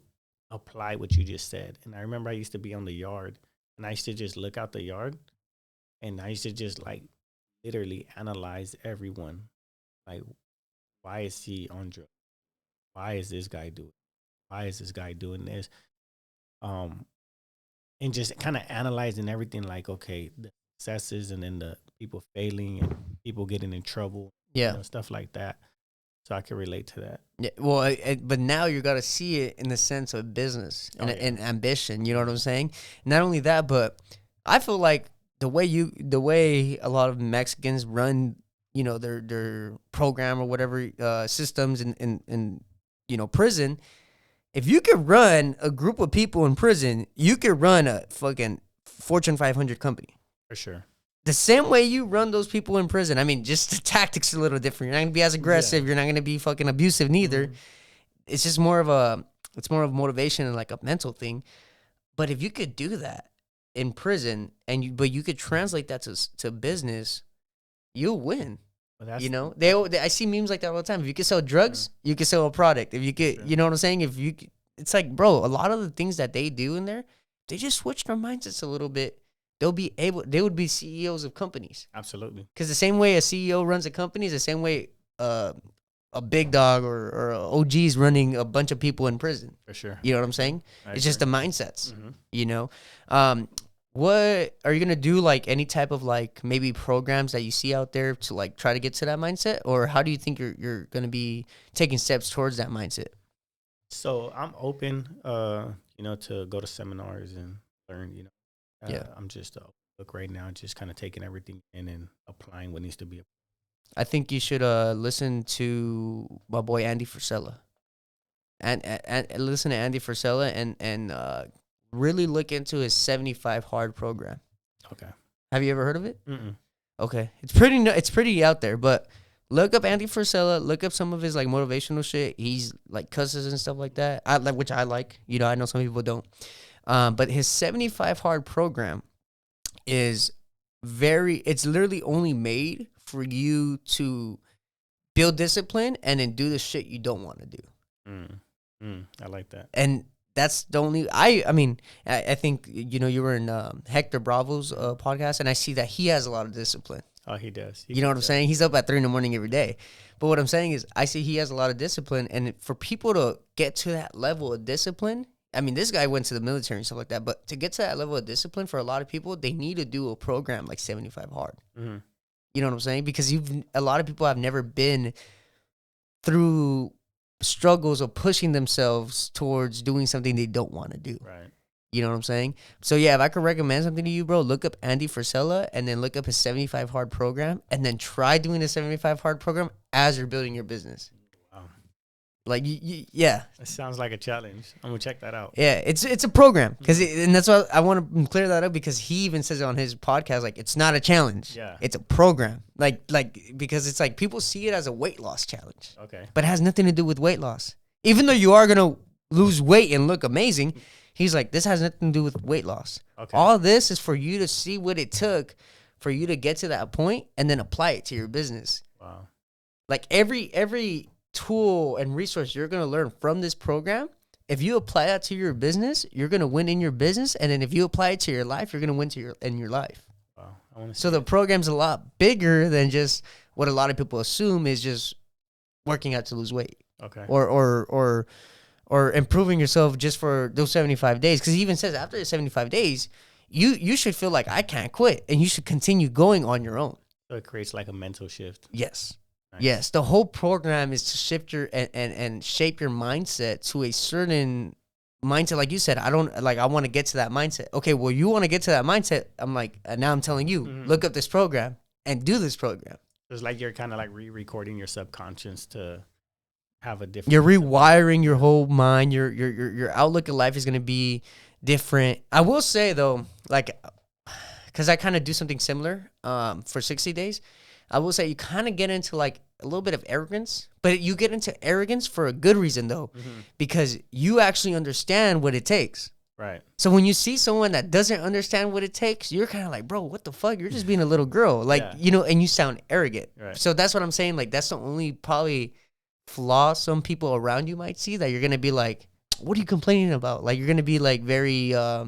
apply what you just said. And I remember I used to be on the yard, and I used to just look out the yard, and I used to just like literally analyze everyone. Like, why is he on drugs? Why is this guy doing? Why is this guy doing this? And just kind of analyzing everything, like, okay, the successes and then the people failing and people getting in trouble, you know, stuff like that. So I can relate to that. Yeah, well, but now you got to see it in the sense of business and ambition. You know what I'm saying? Not only that, but I feel like the way a lot of Mexicans run, you know, their program or whatever systems in you know, prison. If you could run a group of people in prison, you could run a fucking Fortune 500 company. For sure. The same way you run those people in prison. I mean, just the tactics are a little different. You're not going to be as aggressive. You're not going to be fucking abusive neither. Mm-hmm. It's just more of motivation and like a mental thing. But if you could do that in prison but you could translate that to business, you'll win. Well, you know, I see memes like that all the time. If you could sell drugs, you could sell a product. If you could, you know what I'm saying? It's like, bro, a lot of the things that they do in there, they just switch their mindsets a little bit. They would be CEOs of companies. Absolutely. Because the same way a CEO runs a company is the same way a big dog or OG is running a bunch of people in prison. For sure. You know what I'm saying? It's just the mindsets, you know? What are you going to do, like any type of like maybe programs that you see out there to like try to get to that mindset? Or how do you think you're going to be taking steps towards that mindset? So I'm open, you know, to go to seminars and learn, you know. I'm just look right now, just kind of taking everything in and applying what needs to be. I think you should listen to my boy Andy Frisella, and listen to Andy Frisella and really look into his 75 hard program. Okay. Have you ever heard of it? Mm-mm. Okay, it's pretty out there, but look up Andy Frisella. Look up some of his like motivational shit. He's like cusses and stuff like that. I like, which I like. You know, I know some people don't. But his 75 hard program is it's literally only made for you to build discipline and then do the shit you don't want to do. I like that. And that's the only, I mean, I think, you know, you were in Hector Bravo's podcast, and I see that he has a lot of discipline. Oh, he does. You know what I'm saying? He's up at 3 a.m. every day. But what I'm saying is I see he has a lot of discipline, and for people to get to that level of discipline, I mean, this guy went to the military and stuff like that, but to get to that level of discipline, for a lot of people, they need to do a program like 75 hard. Mm-hmm. You know what I'm saying? Because a lot of people have never been through struggles of pushing themselves towards doing something they don't want to do. Right. You know what I'm saying? So yeah, if I could recommend something to you, bro, look up Andy Frisella and then look up his 75 hard program and then try doing the 75 hard program as you're building your business. Wow. Like, yeah. It sounds like a challenge. I'm gonna check that out. Yeah, it's a program, and that's why I want to clear that up, because he even says it on his podcast, like, it's not a challenge. Yeah. It's a program. Like because it's like people see it as a weight loss challenge. Okay. But it has nothing to do with weight loss. Even though you are gonna lose weight and look amazing, he's like, this has nothing to do with weight loss. Okay. All this is for you to see what it took for you to get to that point and then apply it to your business. Wow. Like every tool and resource you're going to learn from this program, if you apply that to your business, you're going to win in your business. And then if you apply it to your life, you're going to win in your life. Wow. I want to. So the program's a lot bigger than just what a lot of people assume is just working out to lose weight. Okay. Or improving yourself just for those 75 days. Because he even says after the 75 days, you should feel like I can't quit, and you should continue going on your own. So it creates like a mental shift. Yes. Nice. Yes. The whole program is to shift your and shape your mindset to a certain mindset. Like you said, I want to get to that mindset. Okay, well, you want to get to that mindset. I'm like, now I'm telling you, look up this program and do this program. It's like you're kind of like re-recording your subconscious to have a different. You're rewiring your whole mind. Your outlook of life is going to be different. I will say though, like, because I kind of do something similar for 60 days. I will say you kind of get into like a little bit of arrogance, but you get into arrogance for a good reason though, because you actually understand what it takes. Right. So when you see someone that doesn't understand what it takes, you're kind of like, bro, what the fuck? You're just being a little girl. Like, you know, and you sound arrogant. Right. So that's what I'm saying. Like, that's the only probably flaw some people around you might see, that you're going to be like, what are you complaining about? Like, you're going to be like very, a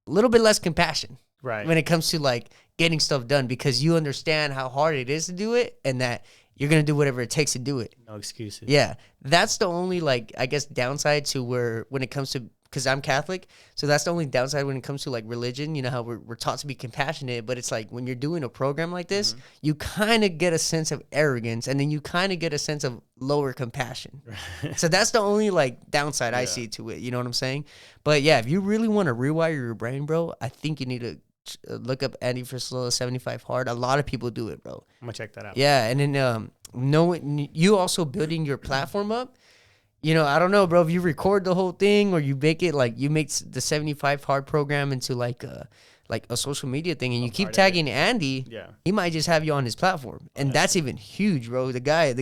little bit less compassion. Right. When it comes to like getting stuff done, because you understand how hard it is to do it and that you're going to do whatever it takes to do it. No excuses. Yeah. That's the only, like, I guess, downside to when it comes to, because I'm Catholic, so that's the only downside when it comes to like religion. You know how we're taught to be compassionate, but it's like when you're doing a program like this, you kind of get a sense of arrogance, and then you kind of get a sense of lower compassion. So that's the only like downside I see to it. You know what I'm saying? But yeah, if you really want to rewire your brain, bro, I think you need to look up Andy Frisella 75 hard. A lot of people do it, bro. I'm gonna check that out. Yeah, and then knowing you also building your platform up. You know, I don't know, bro, if you record the whole thing or you make it like you make the 75 hard program into like a social media thing, and you keep tagging Andy, he might just have you on his platform. And that's even huge, bro. The guy,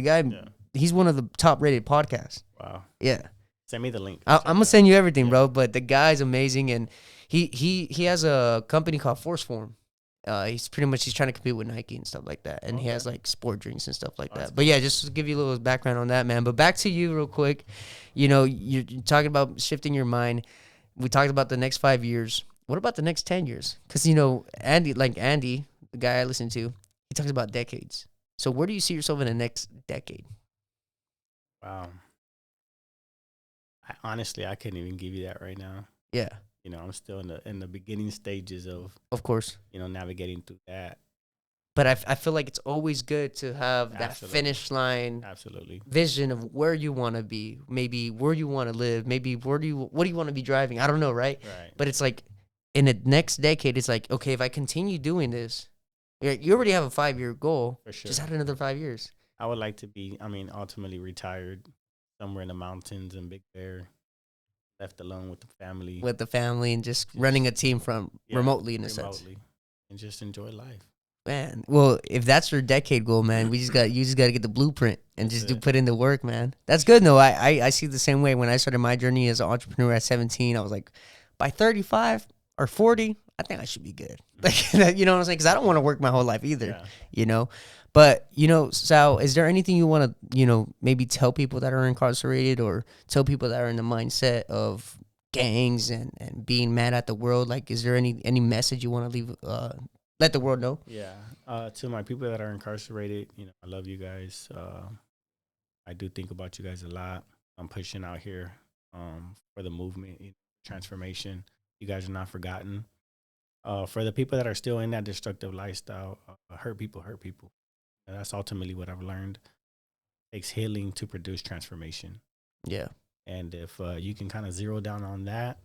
he's one of the top rated podcasts. Wow. Yeah. Send me the link. I'm gonna send you everything, bro. But the guy's amazing, and he has a company called Force Form. He's trying to compete with Nike and stuff like that, and he has like sport drinks and stuff like that. But yeah, just to give you a little background on that, man. But back to you real quick. You know, you're talking about shifting your mind. We talked about the next 5 years. What about the next 10 years? Because, you know, Andy, the guy I listen to, he talks about decades. So where do you see yourself in the next decade? Wow. Honestly, I couldn't even give you that right now. Yeah. You know, I'm still in the beginning stages of course, you know, navigating through that. But I feel like it's always good to have that finish line vision of where you want to be, maybe where you want to live, maybe what do you want to be driving? I don't know, right? But it's like in the next decade, it's like, okay, if I continue doing this, you already have a 5-year goal. For sure. Just add another 5 years. I would like to be, ultimately retired somewhere in the mountains in Big Bear. left alone with the family. With the family and just running a team from remotely in a sense. And just enjoy life. Man, well, if that's your decade goal, man, you just got to get the blueprint and put in the work, man. That's good, though. I see the same way. When I started my journey as an entrepreneur at 17, I was like, by 35 or 40, I think I should be good. Like, you know what I'm saying? Because I don't want to work my whole life either, you know? But, you know, Sal, is there anything you want to, you know, maybe tell people that are incarcerated or tell people that are in the mindset of gangs and being mad at the world? Like, is there any message you want to leave, let the world know? Yeah. To my people that are incarcerated, you know, I love you guys. I do think about you guys a lot. I'm pushing out here for the movement, you know, transformation. You guys are not forgotten. For the people that are still in that destructive lifestyle, hurt people. And that's ultimately what I've learned. It takes healing to produce transformation. Yeah. And if you can kind of zero down on that,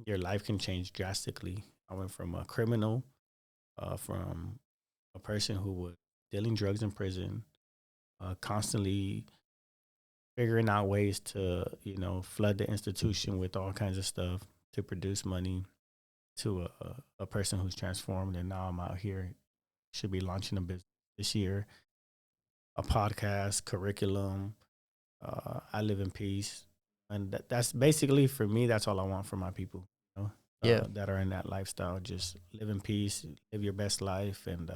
your life can change drastically. I went from a criminal, from a person who was dealing drugs in prison, constantly figuring out ways to, you know, flood the institution with all kinds of stuff to produce money, to a person who's transformed. And now I'm out here, should be launching a business this year, a podcast, curriculum. I live in peace. And that's basically, for me, that's all I want for my people, you know, that are in that lifestyle. Just live in peace, live your best life, and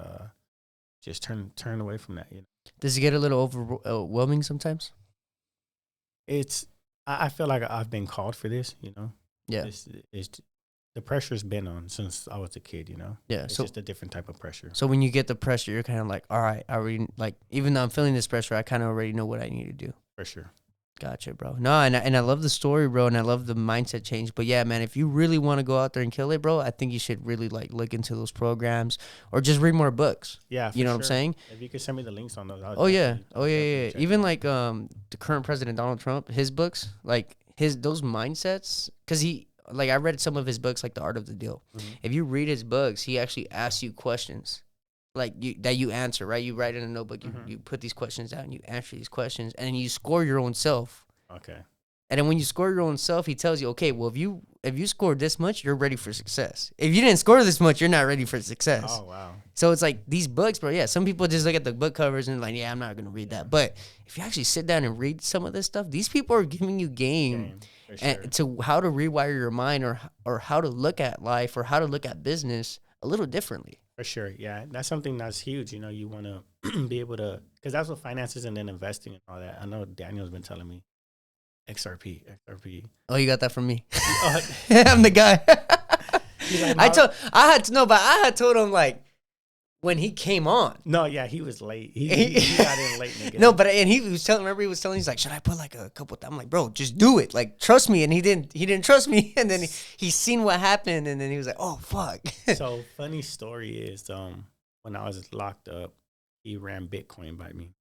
just turn away from that. You know, does it get a little overwhelming sometimes? I feel like I've been called for this. You know, yeah. It's the pressure's been on since I was a kid. You know, it's just a different type of pressure. So when you get the pressure, you're kind of like, all right, I already, like, even though I'm feeling this pressure, I kind of already know what I need to do. For sure. Gotcha, bro. No, and I love the story, bro, and I love the mindset change. But yeah, man, if you really want to go out there and kill it, bro, I think you should really like look into those programs or just read more books. Yeah, you know what I'm saying? If you could send me the links on those. Oh yeah. Even like the current president Donald Trump, his books, like those mindsets, because I read some of his books, like The Art of the Deal. Mm-hmm. If you read his books, he actually asks you questions. Like that you answer, right? You write in a notebook, you put these questions down, you answer these questions, and then you score your own self. Okay. And then when you score your own self, he tells you, okay, well, if you scored this much, you're ready for success. If you didn't score this much, you're not ready for success. Oh, wow. So it's like these books, bro. Yeah, some people just look at the book covers and like, yeah, I'm not going to read that. But if you actually sit down and read some of this stuff, these people are giving you game and to how to rewire your mind or how to look at life or how to look at business a little differently. For sure, yeah. That's something that's huge. You know, you want to be able to, because that's what finances and then investing and all that. I know Daniel's been telling me XRP. Oh, you got that from me. I'm the guy. Like, I had told him like when he came on. No, yeah, he was late. He got in late. No, but he was telling. Remember, he was telling. He's like, should I put like a couple? I'm like, bro, just do it. Like, trust me. And he didn't trust me. And then he seen what happened. And then he was like, oh fuck. So funny story is, when I was locked up, he ran Bitcoin by me.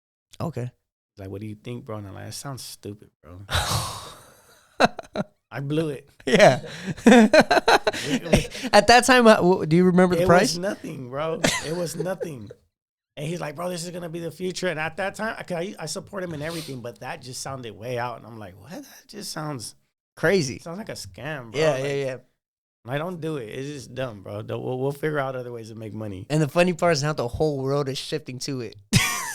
Okay. Like, what do you think, bro? And I'm like, that sounds stupid, bro. I blew it. Yeah. At that time, do you remember the price? It was nothing, bro. It was nothing. And he's like, bro, this is going to be the future. And at that time, I support him in everything, but that just sounded way out. And I'm like, what? That just sounds crazy. Sounds like a scam, bro. Yeah, like, yeah. I don't do it. It's just dumb, bro. We'll figure out other ways to make money. And the funny part is now the whole world is shifting to it.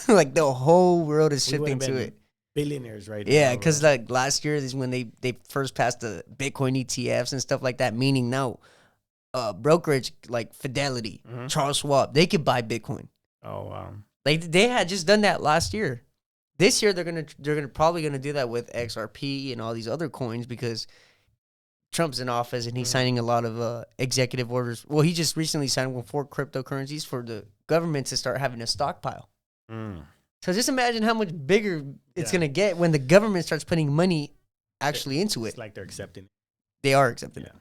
Like the whole world is shifting to it. Billionaires right now. Yeah, because like last year is when they first passed the Bitcoin ETFs and stuff like that, meaning now brokerage like Fidelity, Charles Schwab, they could buy Bitcoin. Oh wow. Like they had just done that last year. This year they're probably gonna do that with XRP and all these other coins because Trump's in office and he's signing a lot of executive orders. Well, he just recently signed 4 cryptocurrencies for the government to start having a stockpile. So just imagine how much bigger it's going to get when the government starts putting money actually into it. It's like they're accepting it. They are accepting it.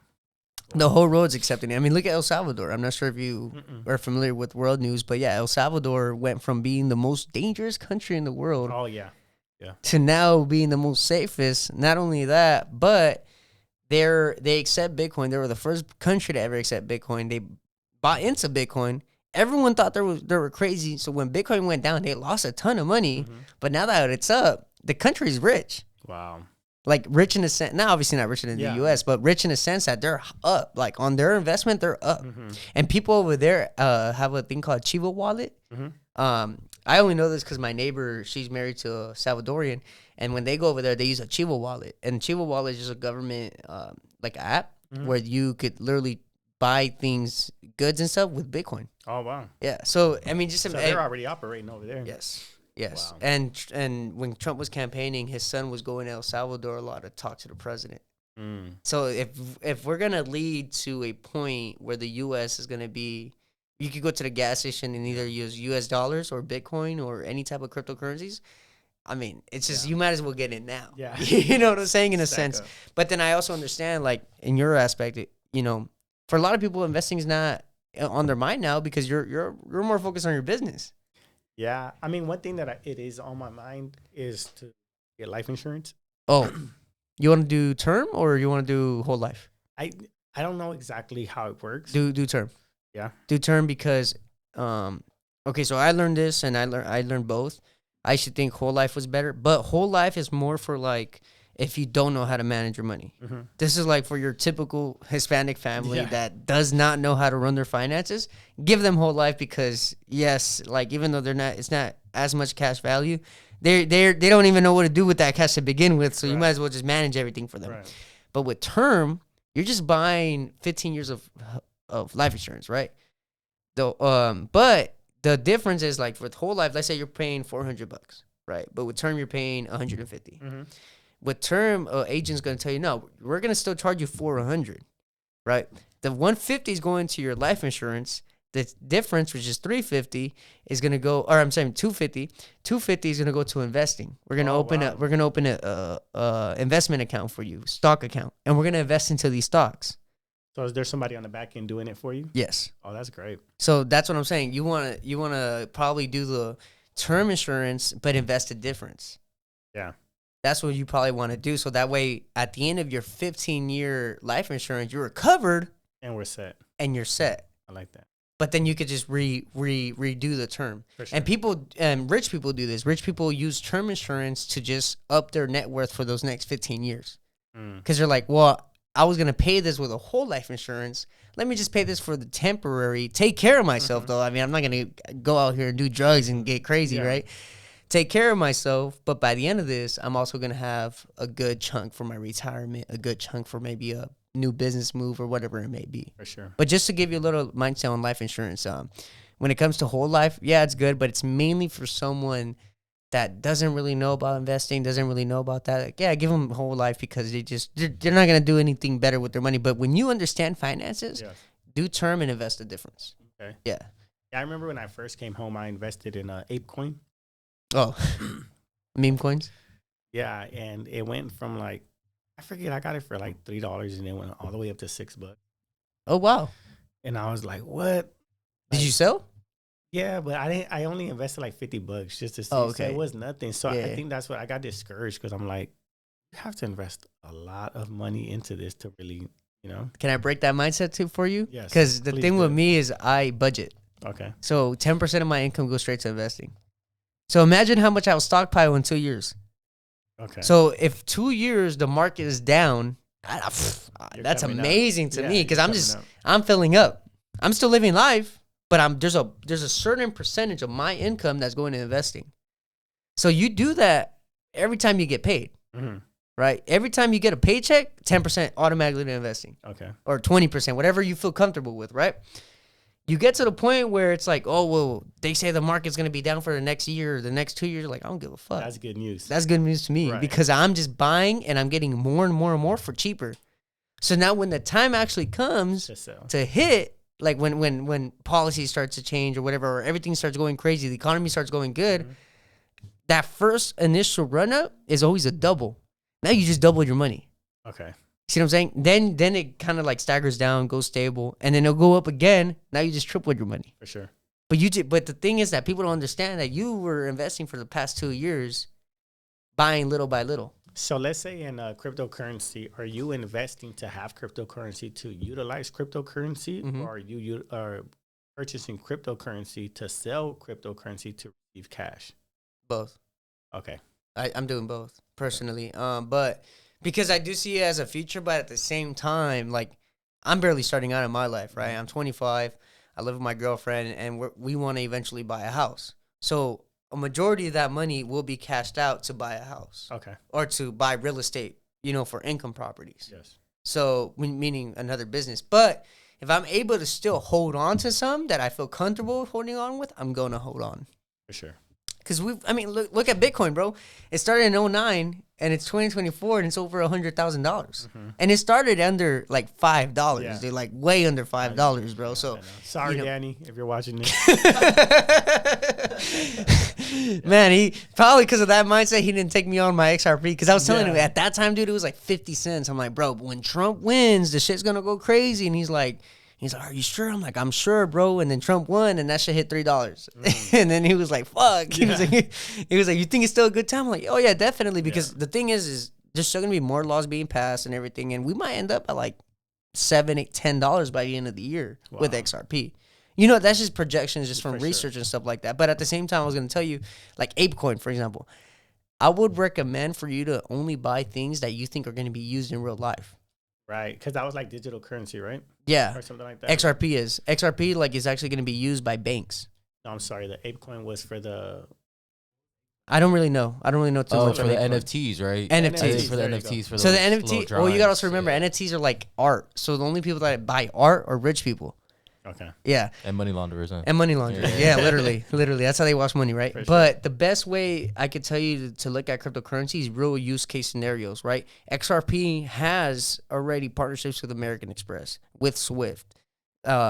The whole road's accepting it. I mean, look at El Salvador. I'm not sure if you are familiar with world news, but yeah, El Salvador went from being the most dangerous country in the world to now being the most safest. Not only that, but they accept Bitcoin. They were the first country to ever accept Bitcoin. They bought into Bitcoin. Everyone thought they were crazy. So when Bitcoin went down, they lost a ton of money. But now that it's up, the country's rich. Wow. Like rich in a sense, not obviously not richer than the U.S., but rich in a sense that they're up. Like on their investment, they're up. And people over there have a thing called Chivo Wallet. I only know this because my neighbor, she's married to a Salvadorian, and when they go over there, they use a Chivo Wallet. And Chivo Wallet is just a government like app where you could literally buy things, goods and stuff with Bitcoin. Oh wow! Yeah. So I mean, so they're already operating over there. Yes. Yes, Wow. And when Trump was campaigning, his son was going to El Salvador a lot to talk to the president. So if we're gonna lead to a point where the U.S. is gonna be, you could go to the gas station and either use U.S. dollars or Bitcoin or any type of cryptocurrencies. I mean, it's just you might as well get in now. Yeah, you know what I'm saying in a Stack sense. up. But then I also understand, like in your aspect, you know, for a lot of people, investing is not on their mind now because you're more focused on your business. Yeah, I mean, one thing that it is on my mind is to get life insurance. Oh, you want to do term or you want to do whole life? I don't know exactly how it works. Do term. Yeah. Do term because, okay, so I learned this and I learned both. I should think whole life was better, but whole life is more for like if you don't know how to manage your money. This is like for your typical Hispanic family that does not know how to run their finances. Give them whole life because yes, like even though it's not as much cash value, they don't even know what to do with that cash to begin with. So you might as well just manage everything for them. Right. But with term, you're just buying 15 years of life insurance, right? But the difference is like with whole life, let's say you're paying $400, right? But with term, you're paying 150. With term, agent's going to tell you, no, we're going to still charge you $400, right? The 150 is going to your life insurance. The difference, which is 350, is going to go, or I'm saying 250. 250 is going to go to investing. We're going to open a investment account for you, stock account, and we're going to invest into these stocks. So is there somebody on the back end doing it for you? Yes. Oh, that's great. So that's what I'm saying. You want to probably do the term insurance, but invest the difference. Yeah. That's what you probably want to do. So that way, at the end of your 15-year life insurance, you're covered. And we're set. And you're set. I like that. But then you could just redo the term. For sure. And people, rich people do this. Rich people use term insurance to just up their net worth for those next 15 years. Because they're like, well, I was going to pay this with a whole life insurance. Let me just pay this for the temporary. Take care of myself, though. I mean, I'm not going to go out here and do drugs and get crazy, right? Take care of myself. But by the end of this, I'm also going to have a good chunk for my retirement, a good chunk for maybe a new business move or whatever it may be. For sure. But just to give you a little mindset on life insurance, when it comes to whole life, yeah, it's good, but it's mainly for someone that doesn't really know about investing, doesn't really know about that. Like, yeah, give them whole life because they're not going to do anything better with their money. But when you understand finances, do term and invest the difference. Okay. Yeah. Yeah, I remember when I first came home, I invested in Ape.coin. Oh, meme coins? Yeah, and it went from like, I forget, I got it for like $3 and it went all the way up to $6. Oh, wow. And I was like, what? Did you sell? Yeah, but I only invested like $50 just to see. Oh, okay. So it was nothing. So I think that's what I got discouraged because I'm like, you have to invest a lot of money into this to really, you know. Can I break that mindset too for you? Yes. Because the thing with me is I budget. Okay. So 10% of my income goes straight to investing. So imagine how much I'll stockpile in 2 years. Okay. So if 2 years the market is down, that's amazing to me because I'm filling up. I'm still living life, but there's a certain percentage of my income that's going to investing. So you do that every time you get paid, right? Every time you get a paycheck, 10% automatically to investing. Okay. Or 20%, whatever you feel comfortable with, right? You get to the point where it's like, oh, well, they say the market's going to be down for the next year or the next 2 years. Like, I don't give a fuck. That's good news. That's good news to me because I'm just buying and I'm getting more and more and more for cheaper. So now when the time actually comes to hit, like when policy starts to change or whatever, or everything starts going crazy, the economy starts going good, that first initial run up is always a double. Now you just double your money. Okay. See what I'm saying? Then it kind of like staggers down, goes stable, and then it'll go up again. Now you just tripled your money. For sure. But the thing is that people don't understand that you were investing for the past 2 years, buying little by little. So let's say in cryptocurrency, are you investing to have cryptocurrency to utilize cryptocurrency, or are you purchasing cryptocurrency to sell cryptocurrency to receive cash? Both. Okay. I'm doing both personally. But Because I do see it as a future, but at the same time, like, I'm barely starting out in my life, right? I'm 25. I live with my girlfriend, and we want to eventually buy a house. So a majority of that money will be cashed out to buy a house. Okay. Or to buy real estate, for income properties. Yes. So, meaning another business. But if I'm able to still hold on to some that I feel comfortable holding on with, I'm going to hold on. For sure. Because look at Bitcoin, bro. It started in 2009 and it's 2024 and it's over $100,000. And it started under like $5. Yeah. They're like way under $5, bro. So sorry, Danny, if you're watching this. Man, he probably because of that mindset, he didn't take me on my XRP. Because I was telling him at that time, dude, it was like 50 cents. I'm like, bro, when Trump wins, the shit's gonna go crazy. And he's like, are you sure? I'm like, I'm sure, bro. And then Trump won, and that shit hit $3. And then he was like, fuck. He was like, you think it's still a good time? I'm like, oh yeah, definitely. Because the thing is there's still gonna be more laws being passed and everything, and we might end up at like $7, $8, $10 by the end of the year with XRP. That's just projections, just from research and stuff like that. But at the same time, I was gonna tell you, like ApeCoin, for example, I would recommend for you to only buy things that you think are gonna be used in real life. Right, because that was like digital currency, right? Yeah, or something like that. XRP like is actually going to be used by banks. No, I'm sorry. The ApeCoin was for the. I don't really know too much. For the NFTs, right? NFTs for the NFTs. For so the NFT. Well, you got to also remember NFTs are like art. So the only people that buy art are rich people. Okay. Yeah. And money launderers. Huh? And money launderers. Yeah, literally. That's how they wash money, right? For But the best way I could tell you to look at cryptocurrency is real use case scenarios, right? XRP has already partnerships with American Express, with Swift.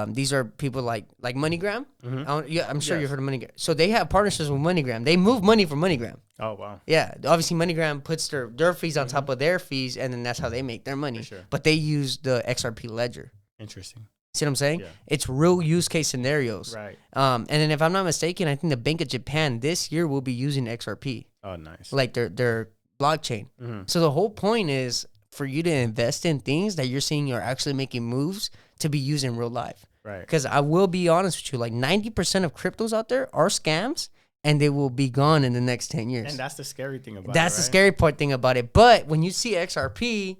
These are people like MoneyGram. I'm sure you've heard of MoneyGram. So they have partnerships with MoneyGram. They move money from MoneyGram. Oh, wow. Yeah. Obviously, MoneyGram puts their fees on top of their fees, and then that's how they make their money. Sure. But they use the XRP ledger. Interesting. See what I'm saying? Yeah. It's real use case scenarios. Right. And then if I'm not mistaken, I think the Bank of Japan this year will be using XRP. Oh, nice. Like their blockchain. So the whole point is for you to invest in things that you're seeing are actually making moves to be used in real life. Right. Because I will be honest with you, like 90% of cryptos out there are scams and they will be gone in the next 10 years. And that's the scary thing about it. That's the scary thing about it. But when you see XRP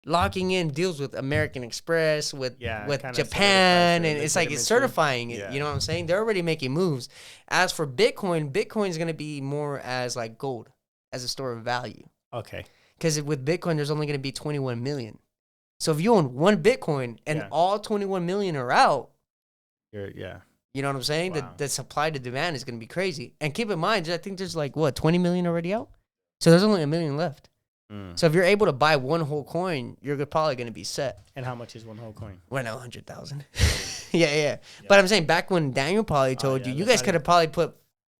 locking in deals with American Express, with Japan, and it's like it's certifying it. You know what I'm saying? They're already making moves. As for Bitcoin is going to be more as like gold, as a store of value. Okay. Because with Bitcoin, there's only going to be 21 million. So if you own one Bitcoin and all 21 million are out, you know what I'm saying? Wow. The supply to demand is going to be crazy. And keep in mind, I think there's like, 20 million already out? So there's only 1 million left. So if you're able to buy one whole coin, you're probably going to be set. And how much is one whole coin? Well, no, 100,000. yeah. But I'm saying back when Daniel probably told you guys could have probably put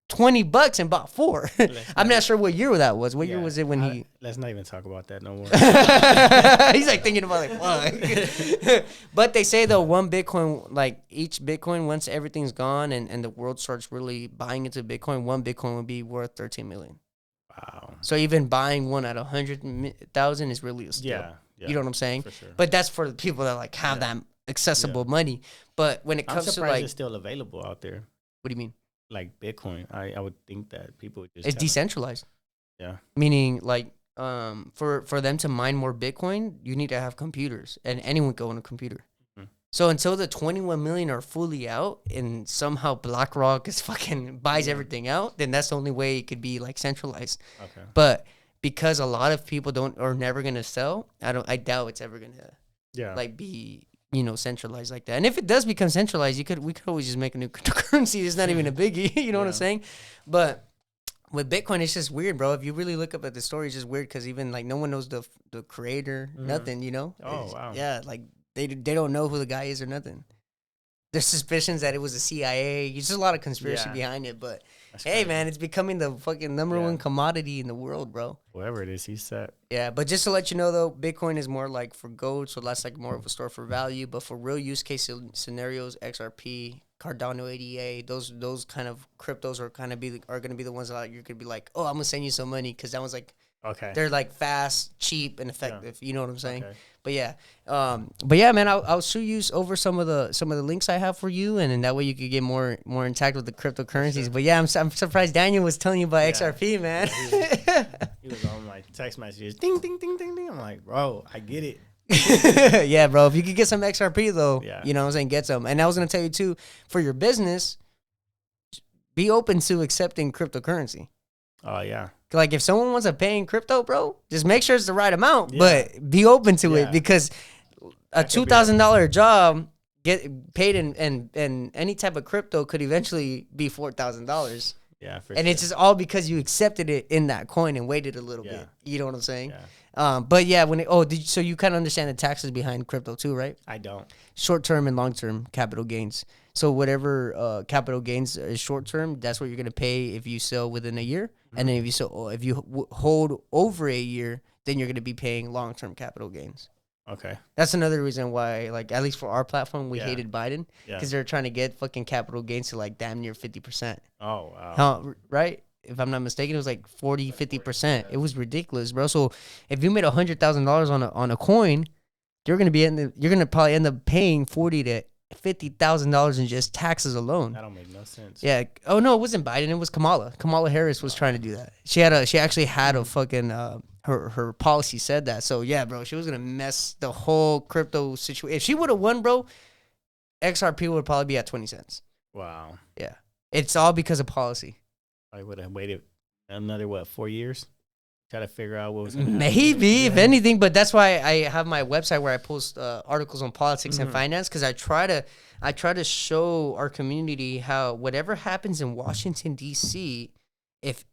$20 and bought 4. I'm not sure what year that was. What year was it when he? Let's not even talk about that no more. He's like thinking about like, fuck. But they say though, one Bitcoin, like each Bitcoin, once everything's gone and the world starts really buying into Bitcoin, one Bitcoin would be worth 13 million. Wow. So even buying one at 100,000 is really a steal. Yeah. You know what I'm saying? For sure. But that's for the people that like have that accessible money. But when it comes to like, it's still available out there. What do you mean? Like Bitcoin, I would think that people would just. It's decentralized. Yeah. Meaning like for them to mine more Bitcoin, you need to have computers, and anyone can own a computer. So until the 21 million are fully out and somehow BlackRock is fucking buys everything out, then that's the only way it could be like centralized. Okay. But because a lot of people are never gonna sell, I doubt it's ever gonna like be centralized like that. And if it does become centralized, we could always just make a new cryptocurrency. It's not even a biggie. You know what I'm saying? But with Bitcoin, it's just weird, bro. If you really look up at the story, it's just weird because even like no one knows the creator, nothing. Oh wow. Yeah, like. They don't know who the guy is or nothing. There's suspicions that it was the CIA. There's just a lot of conspiracy behind it. But hey, man, it's becoming the fucking number one commodity in the world, bro. Whoever it is, he's set. Yeah, but just to let you know, though, Bitcoin is more like for gold, so that's like more of a store for value. But for real use case scenarios, XRP, Cardano ADA, those kind of cryptos are going to be the ones that you're going to be like, oh, I'm going to send you some money because that one's like, they're like fast, cheap, and effective. You know what I'm saying? Okay. But yeah, man, I'll shoot you over some of the links I have for you, and then that way you could get more intact with the cryptocurrencies. Sure. But yeah, I'm surprised Daniel was telling you about XRP, man. He was on my my text messages, ding, ding, ding, ding, ding. I'm like, bro, I get it. Yeah, bro. If you could get some XRP though, Yeah. you know what I'm saying, get some. And I was gonna tell you too, for your business, be open to accepting cryptocurrency. Oh yeah. Like if someone wants to pay in crypto, bro, just make sure it's the right amount, Yeah. but be open to Yeah. it, because a That could be $2,000 job get paid in any type of crypto could eventually be $4,000. Yeah, for And sure. it's just all because you accepted it in that coin and waited a little Yeah. bit. You know what I'm saying? Yeah. But yeah, so you kind of understand the taxes behind crypto too, right? I don't. Short-term and long-term capital gains. So whatever capital gains is short-term, that's what you're gonna pay if you sell within a year, and then if you hold over a year, then you're gonna be paying long-term capital gains. Okay. That's another reason why, like, at least for our platform, we Yeah. hated Biden, Yeah. because they're trying to get fucking capital gains to like damn near 50%. Oh wow. Right? If I'm not mistaken, it was like 40, 50%. It was ridiculous, bro. So if you made $100,000 on a coin, you're gonna probably end up paying $40,000 to $50,000 in just taxes alone. That don't make no sense. Yeah. Oh no, it wasn't Biden. It was Kamala. Kamala Harris was trying to do that. She actually had a fucking her policy said that. So yeah, bro, she was gonna mess the whole crypto situation. If she would have won, bro, XRP would probably be at 20 cents. Wow. Yeah. It's all because of policy. I would have waited another 4 years, try to figure out what was gonna happen. Maybe, if anything, but that's why I have my website where I post articles on politics and finance, because I try to show our community how whatever happens in Washington D.C., if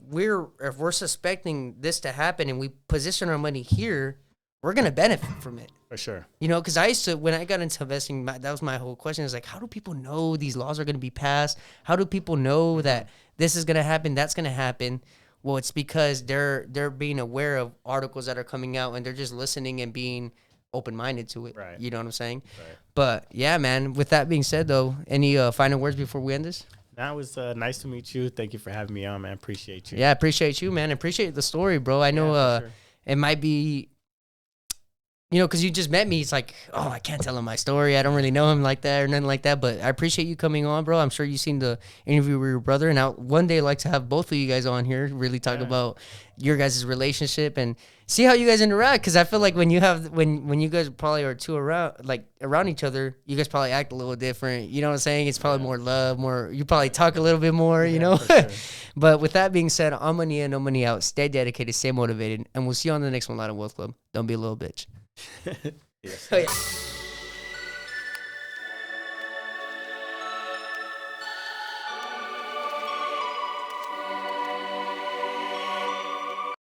we're suspecting this to happen and we position our money here, we're gonna benefit from it. For sure. You know, because I used to, when I got into investing, that was my whole question. Is like, how do people know these laws are going to be passed? How do people know that this is going to happen, that's going to happen? Well, it's because they're being aware of articles that are coming out, and they're just listening and being open-minded to it. Right. You know what I'm saying? Right. But yeah, man, with that being said, though, any final words before we end this? Now it was nice to meet you. Thank you for having me on, man. Appreciate you. Yeah, I appreciate you, man. I appreciate the story, bro. I know Yeah, for sure. it might be, you know, because you just met me. It's like, oh, I can't tell him my story. I don't really know him like that or nothing like that. But I appreciate you coming on, bro. I'm sure you've seen the interview with your brother. And one day I'd like to have both of you guys on here, really talk about your guys' relationship and see how you guys interact. Because I feel like when you guys probably are around each other, you guys probably act a little different. You know what I'm saying? It's probably more love, you probably talk a little bit more, you know? For sure. But with that being said, I'm money in, no money out. Stay dedicated, stay motivated. And we'll see you on the next one, Latino Wealth Club. Don't be a little bitch. Yes. Oh, yeah.